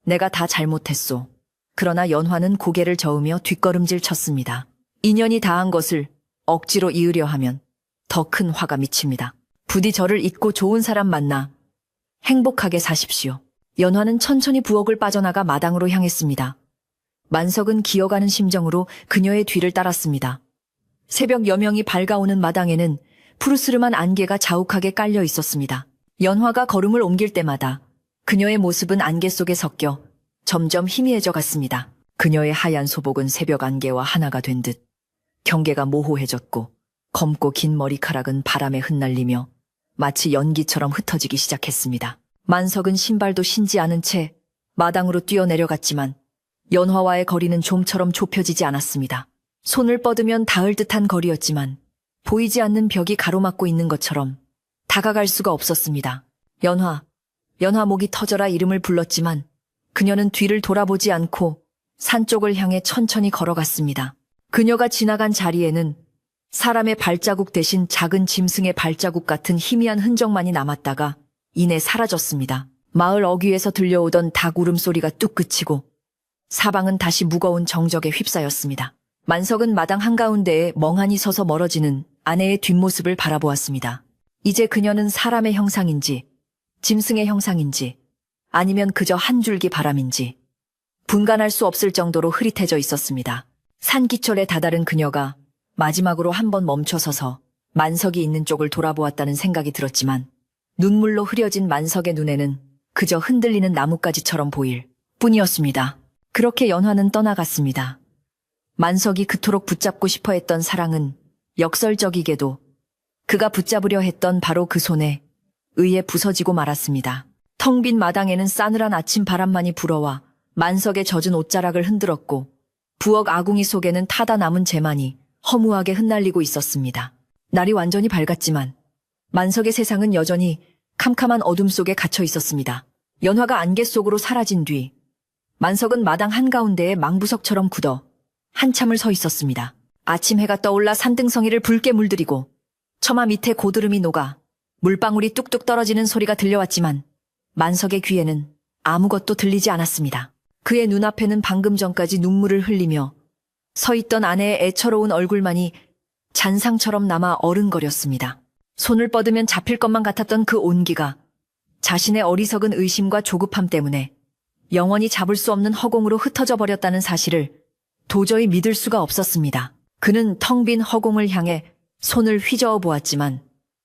내가 다 잘못했소. 그러나 연화는 고개를 저으며 뒷걸음질 쳤습니다. 인연이 다한 것을 억지로 이으려 하면 더 큰 화가 미칩니다. 부디 저를 잊고 좋은 사람 만나 행복하게 사십시오. 연화는 천천히 부엌을 빠져나가 마당으로 향했습니다. 만석은 기어가는 심정으로 그녀의 뒤를 따랐습니다. 새벽 여명이 밝아오는 마당에는 푸르스름한 안개가 자욱하게 깔려 있었습니다. 연화가 걸음을 옮길 때마다 그녀의 모습은 안개 속에 섞여 점점 희미해져 갔습니다. 그녀의 하얀 소복은 새벽 안개와 하나가 된 듯 경계가 모호해졌고 검고 긴 머리카락은 바람에 흩날리며 마치 연기처럼 흩어지기 시작했습니다. 만석은 신발도 신지 않은 채 마당으로 뛰어내려갔지만 연화와의 거리는 좀처럼 좁혀지지 않았습니다. 손을 뻗으면 닿을 듯한 거리였지만 보이지 않는 벽이 가로막고 있는 것처럼 다가갈 수가 없었습니다. 연화 목이 터져라 이름을 불렀지만 그녀는 뒤를 돌아보지 않고 산 쪽을 향해 천천히 걸어갔습니다. 그녀가 지나간 자리에는 사람의 발자국 대신 작은 짐승의 발자국 같은 희미한 흔적만이 남았다가 이내 사라졌습니다. 마을 어귀에서 들려오던 닭 울음소리가 뚝 그치고 사방은 다시 무거운 정적에 휩싸였습니다. 만석은 마당 한가운데에 멍하니 서서 멀어지는 아내의 뒷모습을 바라보았습니다. 이제 그녀는 사람의 형상인지 짐승의 형상인지 아니면 그저 한 줄기 바람인지 분간할 수 없을 정도로 흐릿해져 있었습니다. 산기철에 다다른 그녀가 마지막으로 한번 멈춰서서 만석이 있는 쪽을 돌아보았다는 생각이 들었지만 눈물로 흐려진 만석의 눈에는 그저 흔들리는 나뭇가지처럼 보일 뿐이었습니다. 그렇게 연화는 떠나갔습니다. 만석이 그토록 붙잡고 싶어 했던 사랑은 역설적이게도 그가 붙잡으려 했던 바로 그 손에 의해 부서지고 말았습니다. 텅 빈 마당에는 싸늘한 아침 바람만이 불어와 만석의 젖은 옷자락을 흔들었고 부엌 아궁이 속에는 타다 남은 재만이 허무하게 흩날리고 있었습니다. 날이 완전히 밝았지만 만석의 세상은 여전히 캄캄한 어둠 속에 갇혀 있었습니다. 연화가 안개 속으로 사라진 뒤 만석은 마당 한가운데에 망부석처럼 굳어 한참을 서 있었습니다. 아침 해가 떠올라 산등성이를 붉게 물들이고 처마 밑에 고드름이 녹아 물방울이 뚝뚝 떨어지는 소리가 들려왔지만 만석의 귀에는 아무것도 들리지 않았습니다. 그의 눈앞에는 방금 전까지 눈물을 흘리며 서 있던 아내의 애처로운 얼굴만이 잔상처럼 남아 어른거렸습니다. 손을 뻗으면 잡힐 것만 같았던 그 온기가 자신의 어리석은 의심과 조급함 때문에 영원히 잡을 수 없는 허공으로 흩어져 버렸다는 사실을 도저히 믿을 수가 없었습니다. 그는 텅 빈 허공을 향해 손을 휘저어 보았지만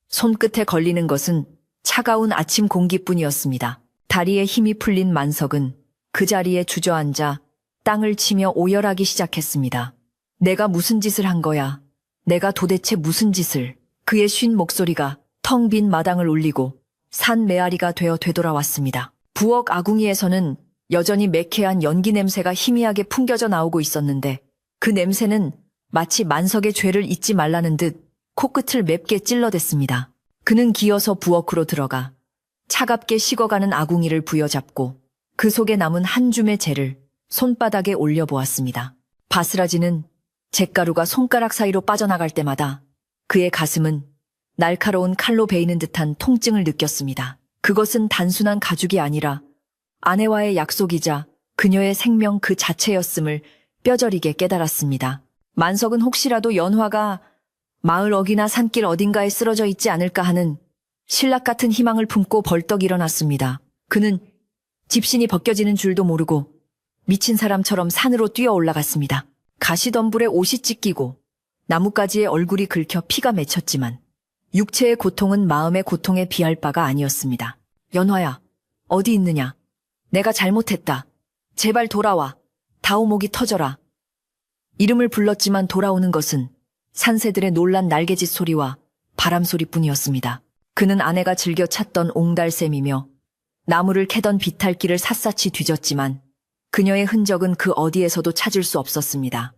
손끝에 걸리는 것은 차가운 아침 공기뿐이었습니다. 다리에 힘이 풀린 만석은 그 자리에 주저앉아 땅을 치며 오열하기 시작했습니다. 내가 무슨 짓을 한 거야? 내가 도대체 무슨 짓을? 그의 쉰 목소리가 텅 빈 마당을 울리고 산 메아리가 되어 되돌아왔습니다. 부엌 아궁이에서는 여전히 매캐한 연기 냄새가 희미하게 풍겨져 나오고 있었는데 그 냄새는 마치 만석의 죄를 잊지 말라는 듯 코끝을 맵게 찔러댔습니다. 그는 기어서 부엌으로 들어가 차갑게 식어가는 아궁이를 부여잡고 그 속에 남은 한 줌의 재를 손바닥에 올려보았습니다. 바스라지는 잿가루가 손가락 사이로 빠져나갈 때마다 그의 가슴은 날카로운 칼로 베이는 듯한 통증을 느꼈습니다. 그것은 단순한 가죽이 아니라 아내와의 약속이자 그녀의 생명 그 자체였음을 뼈저리게 깨달았습니다. 만석은 혹시라도 연화가 마을 어귀나 산길 어딘가에 쓰러져 있지 않을까 하는 신락 같은 희망을 품고 벌떡 일어났습니다. 그는 집신이 벗겨지는 줄도 모르고 미친 사람처럼 산으로 뛰어 올라갔습니다. 가시덤불에 옷이 찢기고 나뭇가지에 얼굴이 긁혀 피가 맺혔지만 육체의 고통은 마음의 고통에 비할 바가 아니었습니다. 연화야, 어디 있느냐? 내가 잘못했다. 제발 돌아와. 다오목이 터져라. 이름을 불렀지만 돌아오는 것은 산새들의 놀란 날개짓 소리와 바람 소리뿐이었습니다. 그는 아내가 즐겨 찾던 옹달샘이며 나무를 캐던 비탈길을 샅샅이 뒤졌지만 그녀의 흔적은 그 어디에서도 찾을 수 없었습니다.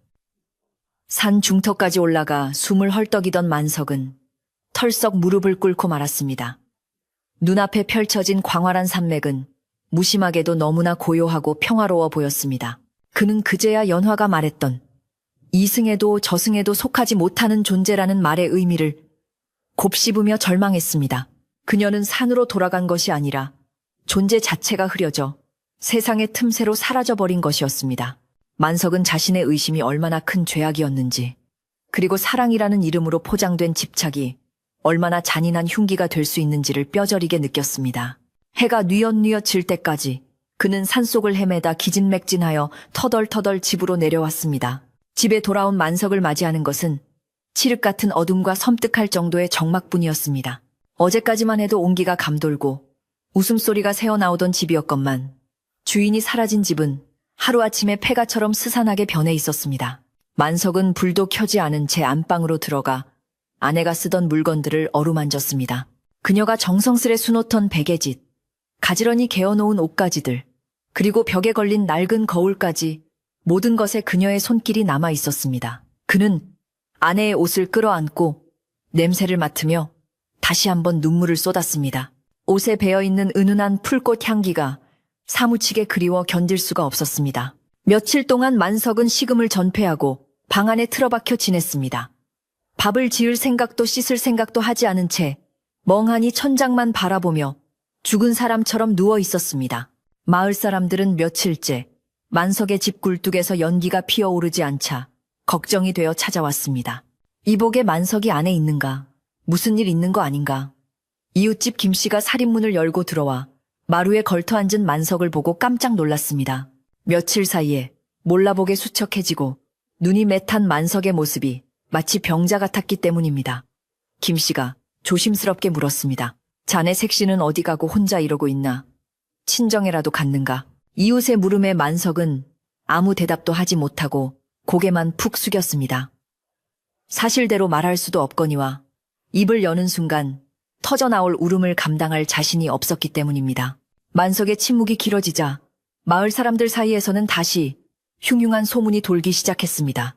산 중턱까지 올라가 숨을 헐떡이던 만석은 털썩 무릎을 꿇고 말았습니다. 눈앞에 펼쳐진 광활한 산맥은 무심하게도 너무나 고요하고 평화로워 보였습니다. 그는 그제야 연화가 말했던 이승에도 저승에도 속하지 못하는 존재라는 말의 의미를 곱씹으며 절망했습니다. 그녀는 산으로 돌아간 것이 아니라 존재 자체가 흐려져 세상의 틈새로 사라져버린 것이었습니다. 만석은 자신의 의심이 얼마나 큰 죄악이었는지, 그리고 사랑이라는 이름으로 포장된 집착이 얼마나 잔인한 흉기가 될 수 있는지를 뼈저리게 느꼈습니다. 해가 뉘엿뉘엿 질 때까지 그는 산속을 헤매다 기진맥진하여 터덜터덜 집으로 내려왔습니다. 집에 돌아온 만석을 맞이하는 것은 칠흑 같은 어둠과 섬뜩할 정도의 적막뿐이었습니다. 어제까지만 해도 온기가 감돌고 웃음소리가 새어나오던 집이었건만 주인이 사라진 집은 하루아침에 폐가처럼 스산하게 변해 있었습니다. 만석은 불도 켜지 않은 채 안방으로 들어가 아내가 쓰던 물건들을 어루만졌습니다. 그녀가 정성스레 수놓던 베개짓, 가지런히 개어놓은 옷가지들, 그리고 벽에 걸린 낡은 거울까지 모든 것에 그녀의 손길이 남아 있었습니다. 그는 아내의 옷을 끌어안고 냄새를 맡으며 다시 한번 눈물을 쏟았습니다. 옷에 배어있는 은은한 풀꽃 향기가 사무치게 그리워 견딜 수가 없었습니다. 며칠 동안 만석은 식음을 전폐하고 방 안에 틀어박혀 지냈습니다. 밥을 지을 생각도 씻을 생각도 하지 않은 채 멍하니 천장만 바라보며 죽은 사람처럼 누워 있었습니다. 마을 사람들은 며칠째 만석의 집 굴뚝에서 연기가 피어오르지 않자 걱정이 되어 찾아왔습니다. 이복에 만석이 안에 있는가? 무슨 일 있는 거 아닌가? 이웃집 김씨가 살인문을 열고 들어와 마루에 걸터앉은 만석을 보고 깜짝 놀랐습니다. 며칠 사이에 몰라보게 수척해지고 눈이 매탄 만석의 모습이 마치 병자 같았기 때문입니다. 김씨가 조심스럽게 물었습니다. 자네 색시는 어디 가고 혼자 이러고 있나? 친정에라도 갔는가? 이웃의 물음에 만석은 아무 대답도 하지 못하고 고개만 푹 숙였습니다. 사실대로 말할 수도 없거니와 입을 여는 순간 터져나올 울음을 감당할 자신이 없었기 때문입니다. 만석의 침묵이 길어지자 마을 사람들 사이에서는 다시 흉흉한 소문이 돌기 시작했습니다.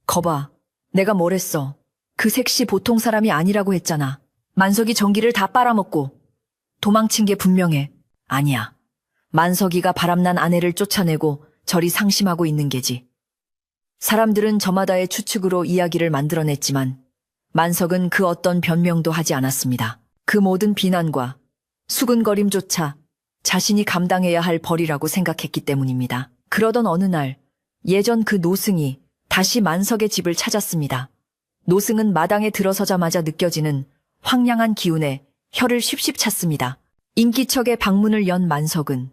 거봐, 내가 뭘 했어. 그 색시 보통 사람이 아니라고 했잖아. 만석이 전기를 다 빨아먹고 도망친 게 분명해. 아니야. 만석이가 바람난 아내를 쫓아내고 저리 상심하고 있는 게지. 사람들은 저마다의 추측으로 이야기를 만들어냈지만 만석은 그 어떤 변명도 하지 않았습니다. 그 모든 비난과 수근거림조차 자신이 감당해야 할 벌이라고 생각했기 때문입니다. 그러던 어느 날 예전 그 노승이 다시 만석의 집을 찾았습니다. 노승은 마당에 들어서자마자 느껴지는 황량한 기운에 혀를 쉽쉽 찼습니다. 인기척의 방문을 연 만석은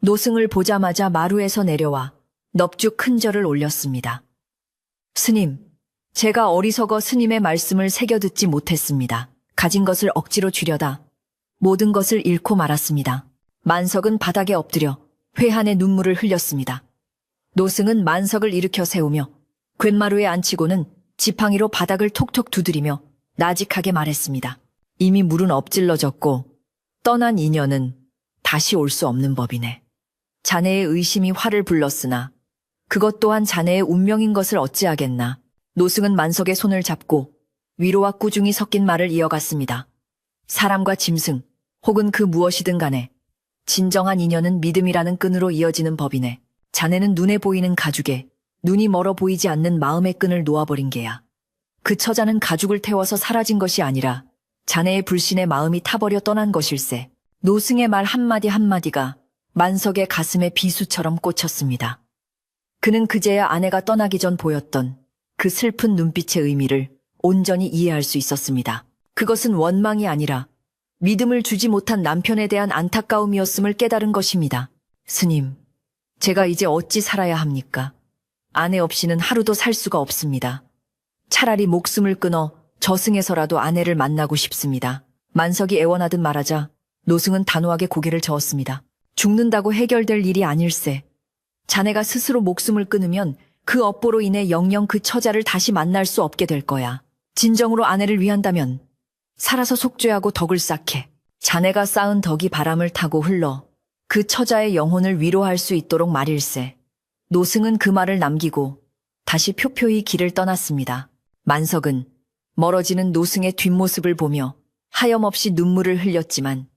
노승을 보자마자 마루에서 내려와 넙죽 큰 절을 올렸습니다. 스님, 제가 어리석어 스님의 말씀을 새겨듣지 못했습니다. 가진 것을 억지로 주려다 모든 것을 잃고 말았습니다. 만석은 바닥에 엎드려 회한의 눈물을 흘렸습니다. 노승은 만석을 일으켜 세우며 괸마루에 앉히고는 지팡이로 바닥을 톡톡 두드리며 나직하게 말했습니다. 이미 물은 엎질러졌고 떠난 인연은 다시 올 수 없는 법이네. 자네의 의심이 화를 불렀으나 그것 또한 자네의 운명인 것을 어찌하겠나. 노승은 만석의 손을 잡고 위로와 꾸중이 섞인 말을 이어갔습니다. 사람과 짐승 혹은 그 무엇이든 간에 진정한 인연은 믿음이라는 끈으로 이어지는 법이네. 자네는 눈에 보이는 가죽에 눈이 멀어 보이지 않는 마음의 끈을 놓아버린 게야. 그 처자는 가죽을 태워서 사라진 것이 아니라 자네의 불신의 마음이 타버려 떠난 것일세. 노승의 말 한마디 한마디가 만석의 가슴에 비수처럼 꽂혔습니다. 그는 그제야 아내가 떠나기 전 보였던 그 슬픈 눈빛의 의미를 온전히 이해할 수 있었습니다. 그것은 원망이 아니라 믿음을 주지 못한 남편에 대한 안타까움이었음을 깨달은 것입니다. 스님, 제가 이제 어찌 살아야 합니까? 아내 없이는 하루도 살 수가 없습니다. 차라리 목숨을 끊어 저승에서라도 아내를 만나고 싶습니다. 만석이 애원하듯 말하자 노승은 단호하게 고개를 저었습니다. 죽는다고 해결될 일이 아닐세. 자네가 스스로 목숨을 끊으면 그 업보로 인해 영영 그 처자를 다시 만날 수 없게 될 거야. 진정으로 아내를 위한다면 살아서 속죄하고 덕을 쌓게. 자네가 쌓은 덕이 바람을 타고 흘러 그 처자의 영혼을 위로할 수 있도록 말일세. 노승은 그 말을 남기고 다시 표표히 길을 떠났습니다. 만석은 멀어지는 노승의 뒷모습을 보며 하염없이 눈물을 흘렸지만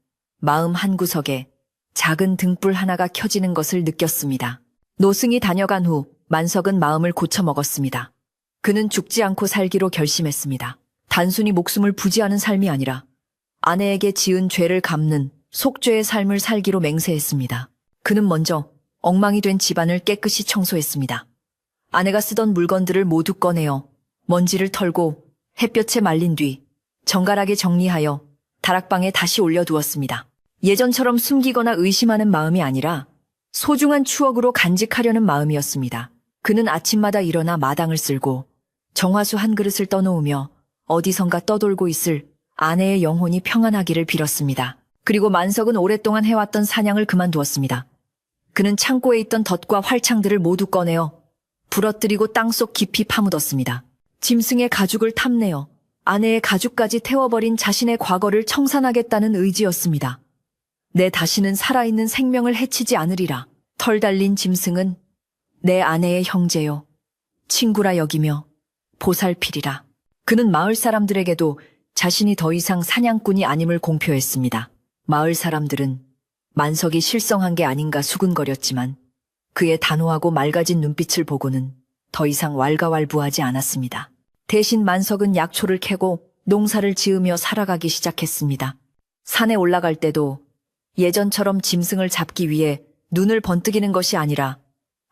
마음 한구석에 작은 등불 하나가 켜지는 것을 느꼈습니다. 노승이 다녀간 후 만석은 마음을 고쳐먹었습니다. 그는 죽지 않고 살기로 결심했습니다. 단순히 목숨을 부지하는 삶이 아니라 아내에게 지은 죄를 갚는 속죄의 삶을 살기로 맹세했습니다. 그는 먼저 엉망이 된 집안을 깨끗이 청소했습니다. 아내가 쓰던 물건들을 모두 꺼내어 먼지를 털고 햇볕에 말린 뒤 정갈하게 정리하여 다락방에 다시 올려두었습니다. 예전처럼 숨기거나 의심하는 마음이 아니라 소중한 추억으로 간직하려는 마음이었습니다. 그는 아침마다 일어나 마당을 쓸고 정화수 한 그릇을 떠놓으며 어디선가 떠돌고 있을 아내의 영혼이 평안하기를 빌었습니다. 그리고 만석은 오랫동안 해왔던 사냥을 그만두었습니다. 그는 창고에 있던 덫과 활창들을 모두 꺼내어 부러뜨리고 땅속 깊이 파묻었습니다. 짐승의 가죽을 탐내어 아내의 가죽까지 태워버린 자신의 과거를 청산하겠다는 의지였습니다. 내 다시는 살아있는 생명을 해치지 않으리라. 털 달린 짐승은 내 아내의 형제요, 친구라 여기며 보살피리라. 그는 마을 사람들에게도 자신이 더 이상 사냥꾼이 아님을 공표했습니다. 마을 사람들은 만석이 실성한 게 아닌가 수군거렸지만 그의 단호하고 맑아진 눈빛을 보고는 더 이상 왈가왈부하지 않았습니다. 대신 만석은 약초를 캐고 농사를 지으며 살아가기 시작했습니다. 산에 올라갈 때도 예전처럼 짐승을 잡기 위해 눈을 번뜩이는 것이 아니라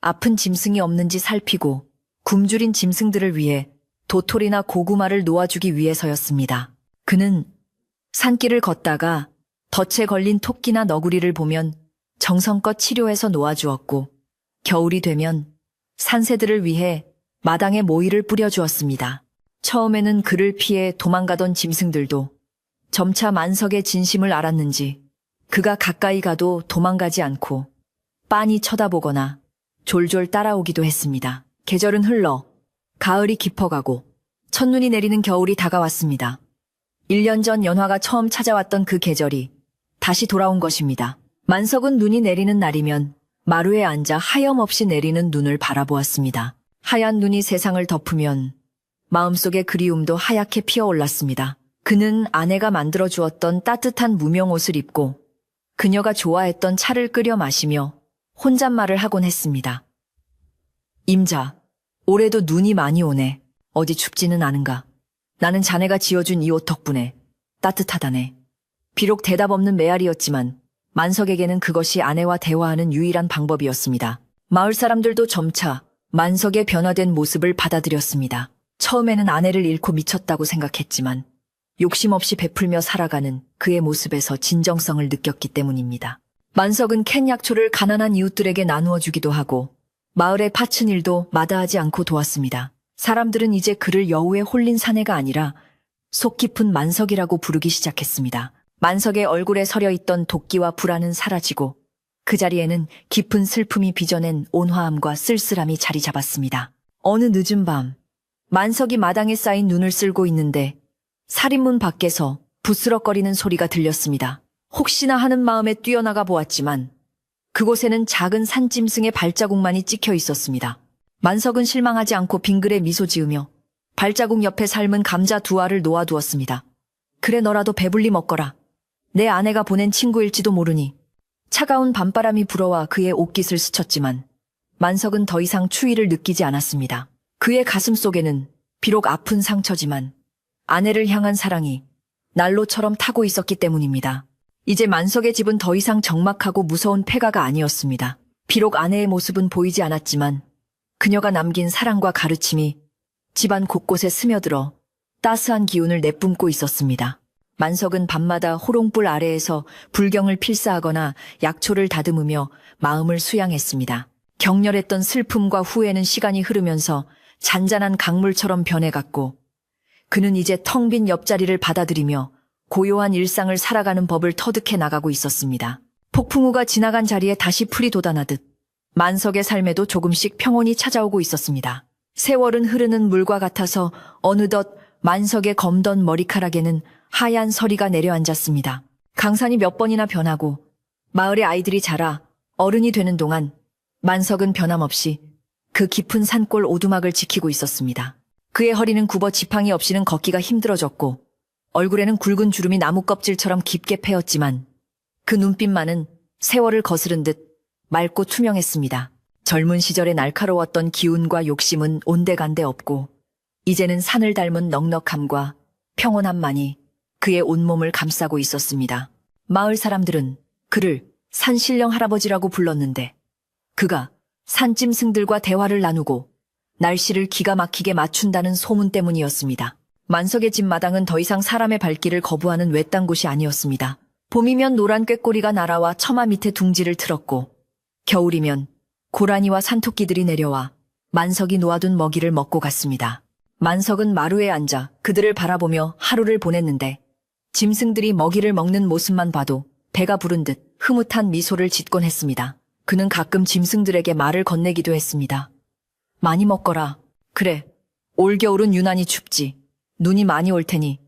아픈 짐승이 없는지 살피고 굶주린 짐승들을 위해 도토리나 고구마를 놓아주기 위해서였습니다. 그는 산길을 걷다가 덫에 걸린 토끼나 너구리를 보면 정성껏 치료해서 놓아주었고 겨울이 되면 산새들을 위해 마당에 모이를 뿌려주었습니다. 처음에는 그를 피해 도망가던 짐승들도 점차 만석의 진심을 알았는지 그가 가까이 가도 도망가지 않고 빤히 쳐다보거나 졸졸 따라오기도 했습니다. 계절은 흘러 가을이 깊어가고 첫눈이 내리는 겨울이 다가왔습니다. 1년 전 연화가 처음 찾아왔던 그 계절이 다시 돌아온 것입니다. 만석은 눈이 내리는 날이면 마루에 앉아 하염없이 내리는 눈을 바라보았습니다. 하얀 눈이 세상을 덮으면 마음속의 그리움도 하얗게 피어올랐습니다. 그는 아내가 만들어주었던 따뜻한 무명옷을 입고 그녀가 좋아했던 차를 끓여 마시며 혼잣말을 하곤 했습니다. 임자, 올해도 눈이 많이 오네. 어디 춥지는 않은가? 나는 자네가 지어준 이 옷 덕분에 따뜻하다네. 비록 대답 없는 메아리였지만 만석에게는 그것이 아내와 대화하는 유일한 방법이었습니다. 마을 사람들도 점차 만석의 변화된 모습을 받아들였습니다. 처음에는 아내를 잃고 미쳤다고 생각했지만 욕심 없이 베풀며 살아가는 그의 모습에서 진정성을 느꼈기 때문입니다. 만석은 캔 약초를 가난한 이웃들에게 나누어 주기도 하고 마을의 파친 일도 마다하지 않고 도왔습니다. 사람들은 이제 그를 여우에 홀린 사내가 아니라 속 깊은 만석이라고 부르기 시작했습니다. 만석의 얼굴에 서려 있던 도끼와 불안은 사라지고 그 자리에는 깊은 슬픔이 빚어낸 온화함과 쓸쓸함이 자리 잡았습니다. 어느 늦은 밤, 만석이 마당에 쌓인 눈을 쓸고 있는데 살인문 밖에서 부스럭거리는 소리가 들렸습니다. 혹시나 하는 마음에 뛰어나가 보았지만 그곳에는 작은 산짐승의 발자국만이 찍혀 있었습니다. 만석은 실망하지 않고 빙그레 미소 지으며 발자국 옆에 삶은 감자 2알을 놓아두었습니다. 그래 너라도 배불리 먹거라. 내 아내가 보낸 친구일지도 모르니. 차가운 밤바람이 불어와 그의 옷깃을 스쳤지만 만석은 더 이상 추위를 느끼지 않았습니다. 그의 가슴 속에는 비록 아픈 상처지만 아내를 향한 사랑이 난로처럼 타고 있었기 때문입니다. 이제 만석의 집은 더 이상 적막하고 무서운 폐가가 아니었습니다. 비록 아내의 모습은 보이지 않았지만 그녀가 남긴 사랑과 가르침이 집안 곳곳에 스며들어 따스한 기운을 내뿜고 있었습니다. 만석은 밤마다 호롱불 아래에서 불경을 필사하거나 약초를 다듬으며 마음을 수양했습니다. 격렬했던 슬픔과 후회는 시간이 흐르면서 잔잔한 강물처럼 변해갔고 그는 이제 텅 빈 옆자리를 받아들이며 고요한 일상을 살아가는 법을 터득해 나가고 있었습니다. 폭풍우가 지나간 자리에 다시 풀이 돋아나듯 만석의 삶에도 조금씩 평온이 찾아오고 있었습니다. 세월은 흐르는 물과 같아서 어느덧 만석의 검던 머리카락에는 하얀 서리가 내려앉았습니다. 강산이 몇 번이나 변하고 마을의 아이들이 자라 어른이 되는 동안 만석은 변함없이 그 깊은 산골 오두막을 지키고 있었습니다. 그의 허리는 굽어 지팡이 없이는 걷기가 힘들어졌고 얼굴에는 굵은 주름이 나무 껍질처럼 깊게 패였지만 그 눈빛만은 세월을 거스른 듯 맑고 투명했습니다. 젊은 시절에 날카로웠던 기운과 욕심은 온데간데 없고 이제는 산을 닮은 넉넉함과 평온함만이 그의 온몸을 감싸고 있었습니다. 마을 사람들은 그를 산신령 할아버지라고 불렀는데 그가 산짐승들과 대화를 나누고 날씨를 기가 막히게 맞춘다는 소문 때문이었습니다. 만석의 집 마당은 더 이상 사람의 발길을 거부하는 외딴 곳이 아니었습니다. 봄이면 노란 꾀꼬리가 날아와 처마 밑에 둥지를 틀었고 겨울이면 고라니와 산토끼들이 내려와 만석이 놓아둔 먹이를 먹고 갔습니다. 만석은 마루에 앉아 그들을 바라보며 하루를 보냈는데 짐승들이 먹이를 먹는 모습만 봐도 배가 부른 듯 흐뭇한 미소를 짓곤 했습니다. 그는 가끔 짐승들에게 말을 건네기도 했습니다. 많이 먹거라. 그래, 올겨울은 유난히 춥지. 눈이 많이 올 테니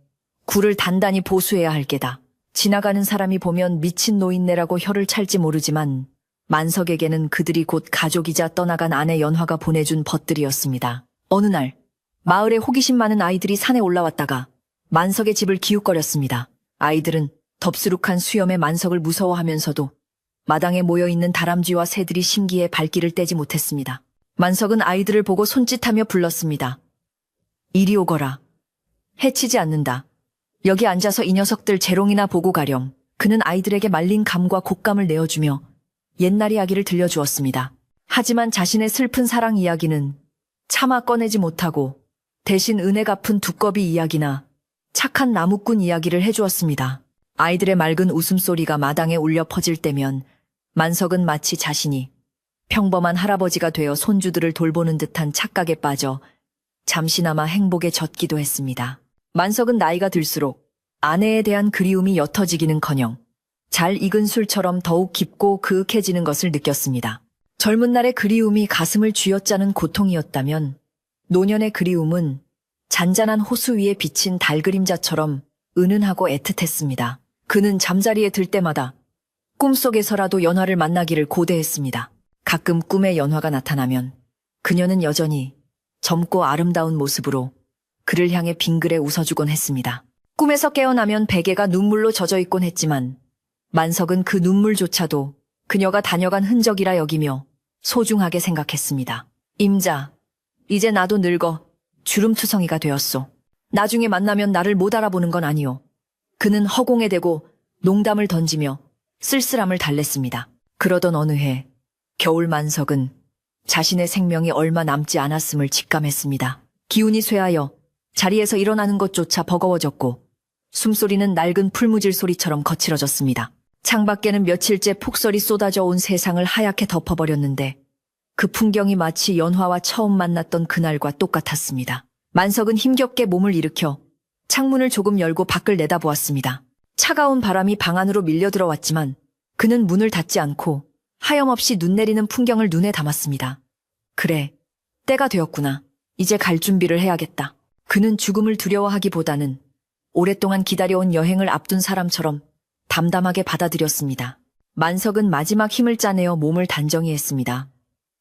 굴을 단단히 보수해야 할 게다. 지나가는 사람이 보면 미친 노인네라고 혀를 찰지 모르지만 만석에게는 그들이 곧 가족이자 떠나간 아내 연화가 보내준 벗들이었습니다. 어느 날 마을에 호기심 많은 아이들이 산에 올라왔다가 만석의 집을 기웃거렸습니다. 아이들은 덥수룩한 수염에 만석을 무서워하면서도 마당에 모여있는 다람쥐와 새들이 신기해 발길을 떼지 못했습니다. 만석은 아이들을 보고 손짓하며 불렀습니다. 이리 오거라. 해치지 않는다. 여기 앉아서 이 녀석들 재롱이나 보고 가렴. 그는 아이들에게 말린 감과 곶감을 내어주며 옛날 이야기를 들려주었습니다. 하지만 자신의 슬픈 사랑 이야기는 차마 꺼내지 못하고 대신 은혜 갚은 두꺼비 이야기나 착한 나무꾼 이야기를 해주었습니다. 아이들의 맑은 웃음소리가 마당에 울려 퍼질 때면 만석은 마치 자신이 평범한 할아버지가 되어 손주들을 돌보는 듯한 착각에 빠져 잠시나마 행복에 젖기도 했습니다. 만석은 나이가 들수록 아내에 대한 그리움이 옅어지기는커녕 잘 익은 술처럼 더욱 깊고 그윽해지는 것을 느꼈습니다. 젊은 날의 그리움이 가슴을 쥐어짜는 고통이었다면 노년의 그리움은 잔잔한 호수 위에 비친 달 그림자처럼 은은하고 애틋했습니다. 그는 잠자리에 들 때마다 꿈속에서라도 연화를 만나기를 고대했습니다. 가끔 꿈에 연화가 나타나면 그녀는 여전히 젊고 아름다운 모습으로 그를 향해 빙그레 웃어주곤 했습니다. 꿈에서 깨어나면 베개가 눈물로 젖어 있곤 했지만 만석은 그 눈물조차도 그녀가 다녀간 흔적이라 여기며 소중하게 생각했습니다. 임자, 이제 나도 늙어 주름투성이가 되었소. 나중에 만나면 나를 못 알아보는 건 아니오. 그는 허공에 대고 농담을 던지며 쓸쓸함을 달랬습니다. 그러던 어느 해 겨울 만석은 자신의 생명이 얼마 남지 않았음을 직감했습니다. 기운이 쇠하여 자리에서 일어나는 것조차 버거워졌고 숨소리는 낡은 풀무질 소리처럼 거칠어졌습니다. 창밖에는 며칠째 폭설이 쏟아져 온 세상을 하얗게 덮어버렸는데 그 풍경이 마치 연화와 처음 만났던 그날과 똑같았습니다. 만석은 힘겹게 몸을 일으켜 창문을 조금 열고 밖을 내다보았습니다. 차가운 바람이 방 안으로 밀려 들어왔지만 그는 문을 닫지 않고 하염없이 눈 내리는 풍경을 눈에 담았습니다. 그래, 때가 되었구나. 이제 갈 준비를 해야겠다. 그는 죽음을 두려워하기보다는 오랫동안 기다려온 여행을 앞둔 사람처럼 담담하게 받아들였습니다. 만석은 마지막 힘을 짜내어 몸을 단정히 했습니다.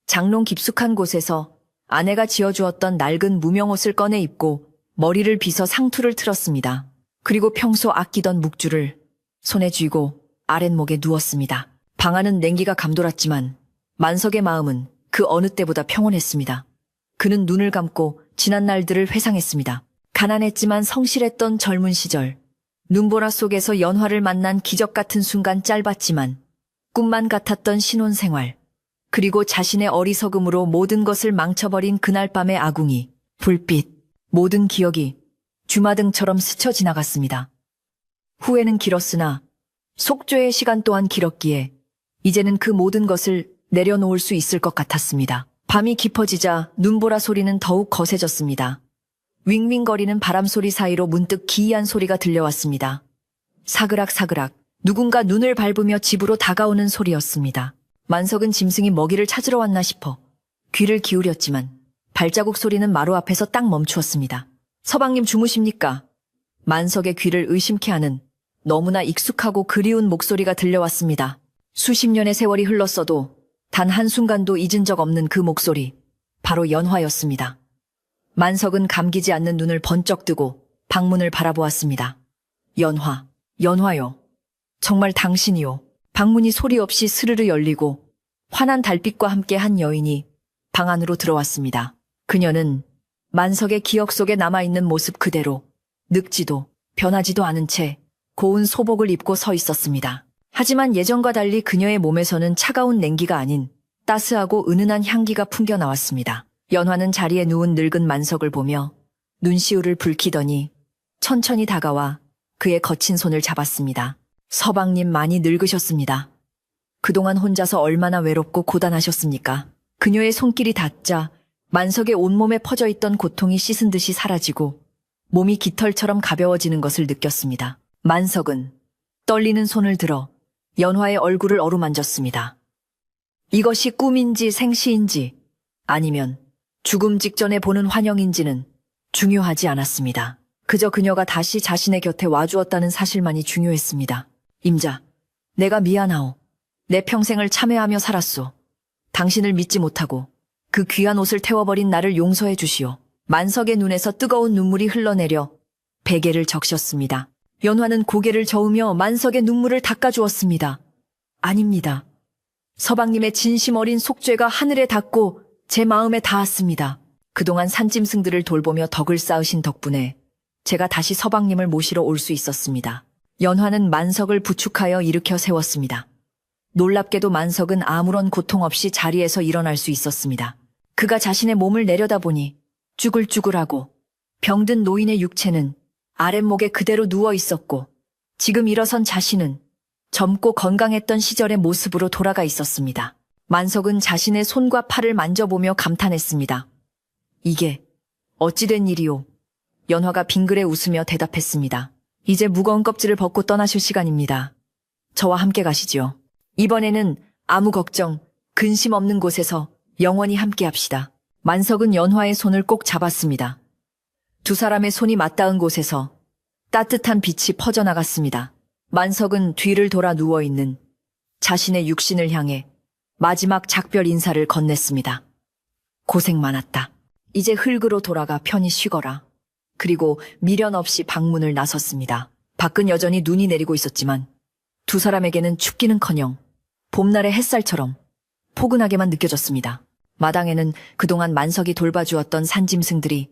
장롱 깊숙한 곳에서 아내가 지어주었던 낡은 무명옷을 꺼내 입고 머리를 빗어 상투를 틀었습니다. 그리고 평소 아끼던 묵주를 손에 쥐고 아랫목에 누웠습니다. 방 안은 냉기가 감돌았지만 만석의 마음은 그 어느 때보다 평온했습니다. 그는 눈을 감고 지난 날들을 회상했습니다. 가난했지만 성실했던 젊은 시절, 눈보라 속에서 연화를 만난 기적 같은 순간 짧았지만 꿈만 같았던 신혼생활, 그리고 자신의 어리석음으로 모든 것을 망쳐버린 그날 밤의 아궁이, 불빛, 모든 기억이 주마등처럼 스쳐 지나갔습니다. 후회는 길었으나 속죄의 시간 또한 길었기에 이제는 그 모든 것을 내려놓을 수 있을 것 같았습니다. 밤이 깊어지자 눈보라 소리는 더욱 거세졌습니다. 윙윙거리는 바람소리 사이로 문득 기이한 소리가 들려왔습니다. 사그락사그락 누군가 눈을 밟으며 집으로 다가오는 소리였습니다. 만석은 짐승이 먹이를 찾으러 왔나 싶어 귀를 기울였지만 발자국 소리는 마루 앞에서 딱 멈추었습니다. 서방님 주무십니까? 만석의 귀를 의심케 하는 너무나 익숙하고 그리운 목소리가 들려왔습니다. 수십 년의 세월이 흘렀어도 단 한순간도 잊은 적 없는 그 목소리. 바로 연화였습니다. 만석은 감기지 않는 눈을 번쩍 뜨고 방문을 바라보았습니다. 연화, 연화요. 정말 당신이요. 방문이 소리 없이 스르르 열리고 환한 달빛과 함께 한 여인이 방 안으로 들어왔습니다. 그녀는 만석의 기억 속에 남아있는 모습 그대로 늙지도 변하지도 않은 채 고운 소복을 입고 서 있었습니다. 하지만 예전과 달리 그녀의 몸에서는 차가운 냉기가 아닌 따스하고 은은한 향기가 풍겨 나왔습니다. 연화는 자리에 누운 늙은 만석을 보며 눈시울을 붉히더니 천천히 다가와 그의 거친 손을 잡았습니다. 서방님 많이 늙으셨습니다. 그동안 혼자서 얼마나 외롭고 고단하셨습니까? 그녀의 손길이 닿자 만석의 온몸에 퍼져 있던 고통이 씻은 듯이 사라지고 몸이 깃털처럼 가벼워지는 것을 느꼈습니다. 만석은 떨리는 손을 들어 연화의 얼굴을 어루만졌습니다. 이것이 꿈인지 생시인지 아니면 죽음 직전에 보는 환영인지는 중요하지 않았습니다. 그저 그녀가 다시 자신의 곁에 와주었다는 사실만이 중요했습니다. 임자, 내가 미안하오. 내 평생을 참회하며 살았소. 당신을 믿지 못하고 그 귀한 옷을 태워버린 나를 용서해 주시오. 만석의 눈에서 뜨거운 눈물이 흘러내려 베개를 적셨습니다. 연화는 고개를 저으며 만석의 눈물을 닦아주었습니다. 아닙니다. 서방님의 진심 어린 속죄가 하늘에 닿고 제 마음에 닿았습니다. 그동안 산짐승들을 돌보며 덕을 쌓으신 덕분에 제가 다시 서방님을 모시러 올 수 있었습니다. 연화는 만석을 부축하여 일으켜 세웠습니다. 놀랍게도 만석은 아무런 고통 없이 자리에서 일어날 수 있었습니다. 그가 자신의 몸을 내려다보니 쭈글쭈글하고 병든 노인의 육체는 아랫목에 그대로 누워 있었고 지금 일어선 자신은 젊고 건강했던 시절의 모습으로 돌아가 있었습니다. 만석은 자신의 손과 팔을 만져보며 감탄했습니다. 이게 어찌된 일이오? 연화가 빙그레 웃으며 대답했습니다. 이제 무거운 껍질을 벗고 떠나실 시간입니다. 저와 함께 가시지요. 이번에는 아무 걱정, 근심 없는 곳에서 영원히 함께 합시다. 만석은 연화의 손을 꼭 잡았습니다. 두 사람의 손이 맞닿은 곳에서 따뜻한 빛이 퍼져나갔습니다. 만석은 뒤를 돌아 누워있는 자신의 육신을 향해 마지막 작별 인사를 건넸습니다. 고생 많았다. 이제 흙으로 돌아가 편히 쉬거라. 그리고 미련 없이 방문을 나섰습니다. 밖은 여전히 눈이 내리고 있었지만 두 사람에게는 춥기는커녕 봄날의 햇살처럼 포근하게만 느껴졌습니다. 마당에는 그동안 만석이 돌봐주었던 산짐승들이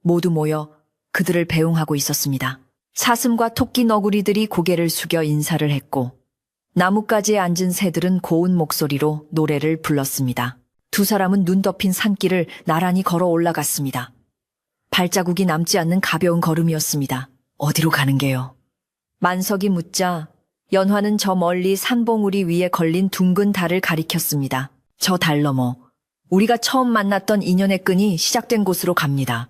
모두 모여 그들을 배웅하고 있었습니다. 사슴과 토끼 너구리들이 고개를 숙여 인사를 했고 나뭇가지에 앉은 새들은 고운 목소리로 노래를 불렀습니다. 두 사람은 눈 덮인 산길을 나란히 걸어 올라갔습니다. 발자국이 남지 않는 가벼운 걸음이었습니다. 어디로 가는 게요? 만석이 묻자 연화는 저 멀리 산봉우리 위에 걸린 둥근 달을 가리켰습니다. 저 달 너머 우리가 처음 만났던 인연의 끈이 시작된 곳으로 갑니다.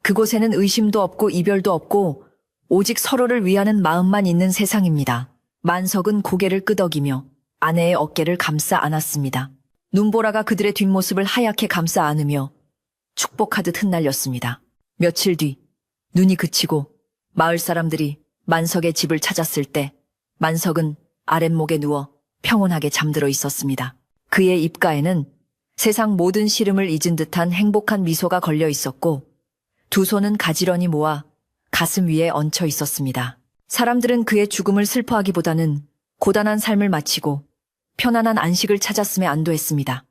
그곳에는 의심도 없고 이별도 없고 오직 서로를 위하는 마음만 있는 세상입니다. 만석은 고개를 끄덕이며 아내의 어깨를 감싸 안았습니다. 눈보라가 그들의 뒷모습을 하얗게 감싸 안으며 축복하듯 흩날렸습니다. 며칠 뒤 눈이 그치고 마을 사람들이 만석의 집을 찾았을 때 만석은 아랫목에 누워 평온하게 잠들어 있었습니다. 그의 입가에는 세상 모든 시름을 잊은 듯한 행복한 미소가 걸려 있었고 두 손은 가지런히 모아 가슴 위에 얹혀 있었습니다. 사람들은 그의 죽음을 슬퍼하기보다는 고단한 삶을 마치고 편안한 안식을 찾았음에 안도했습니다.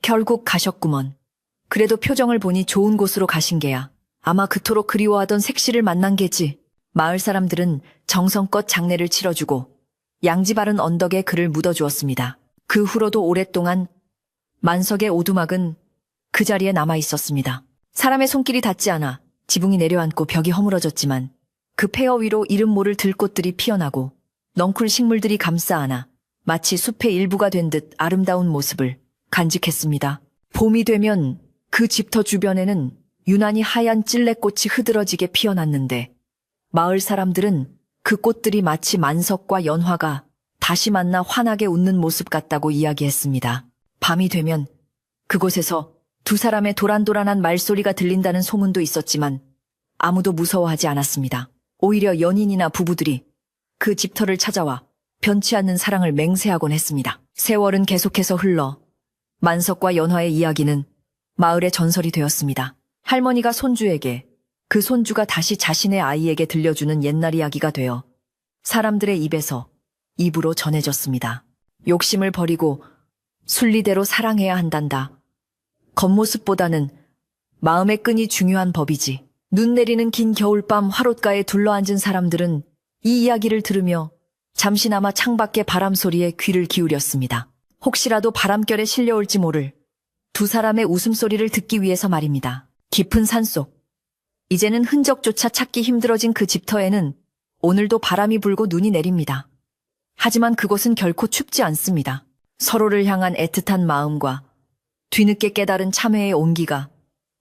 결국 가셨구먼. 그래도 표정을 보니 좋은 곳으로 가신 게야. 아마 그토록 그리워하던 색시를 만난 게지. 마을 사람들은 정성껏 장례를 치러주고 양지 바른 언덕에 그를 묻어주었습니다. 그 후로도 오랫동안 만석의 오두막은 그 자리에 남아 있었습니다. 사람의 손길이 닿지 않아 지붕이 내려앉고 벽이 허물어졌지만 그 폐허 위로 이름 모를 들꽃들이 피어나고 넝쿨 식물들이 감싸 안아 마치 숲의 일부가 된 듯 아름다운 모습을 간직했습니다. 봄이 되면 그 집터 주변에는 유난히 하얀 찔레꽃이 흐드러지게 피어났는데 마을 사람들은 그 꽃들이 마치 만석과 연화가 다시 만나 환하게 웃는 모습 같다고 이야기했습니다. 밤이 되면 그곳에서 두 사람의 도란도란한 말소리가 들린다는 소문도 있었지만 아무도 무서워하지 않았습니다. 오히려 연인이나 부부들이 그 집터를 찾아와 변치 않는 사랑을 맹세하곤 했습니다. 세월은 계속해서 흘러 만석과 연화의 이야기는 마을의 전설이 되었습니다. 할머니가 손주에게, 그 손주가 다시 자신의 아이에게 들려주는 옛날 이야기가 되어 사람들의 입에서 입으로 전해졌습니다. 욕심을 버리고 순리대로 사랑해야 한단다. 겉모습보다는 마음의 끈이 중요한 법이지. 눈 내리는 긴 겨울밤 화롯가에 둘러앉은 사람들은 이 이야기를 들으며 잠시나마 창밖의 바람 소리에 귀를 기울였습니다. 혹시라도 바람결에 실려올지 모를 두 사람의 웃음소리를 듣기 위해서 말입니다. 깊은 산속, 이제는 흔적조차 찾기 힘들어진 그 집터에는 오늘도 바람이 불고 눈이 내립니다. 하지만 그곳은 결코 춥지 않습니다. 서로를 향한 애틋한 마음과 뒤늦게 깨달은 참회의 온기가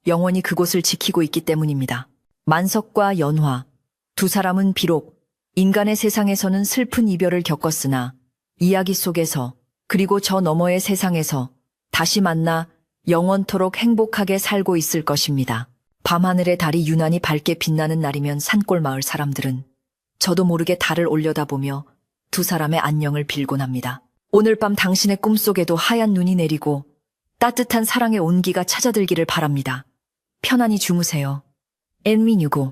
영원히 그곳을 지키고 있기 때문입니다. 만석과 연화, 두 사람은 비록 인간의 세상에서는 슬픈 이별을 겪었으나 이야기 속에서 그리고 저 너머의 세상에서 다시 만나 영원토록 행복하게 살고 있을 것입니다. 밤하늘에 달이 유난히 밝게 빛나는 날이면 산골 마을 사람들은 저도 모르게 달을 올려다보며 두 사람의 안녕을 빌곤 합니다. 오늘 밤 당신의 꿈속에도 하얀 눈이 내리고 따뜻한 사랑의 온기가 찾아들기를 바랍니다. 편안히 주무세요. 엔미뉴고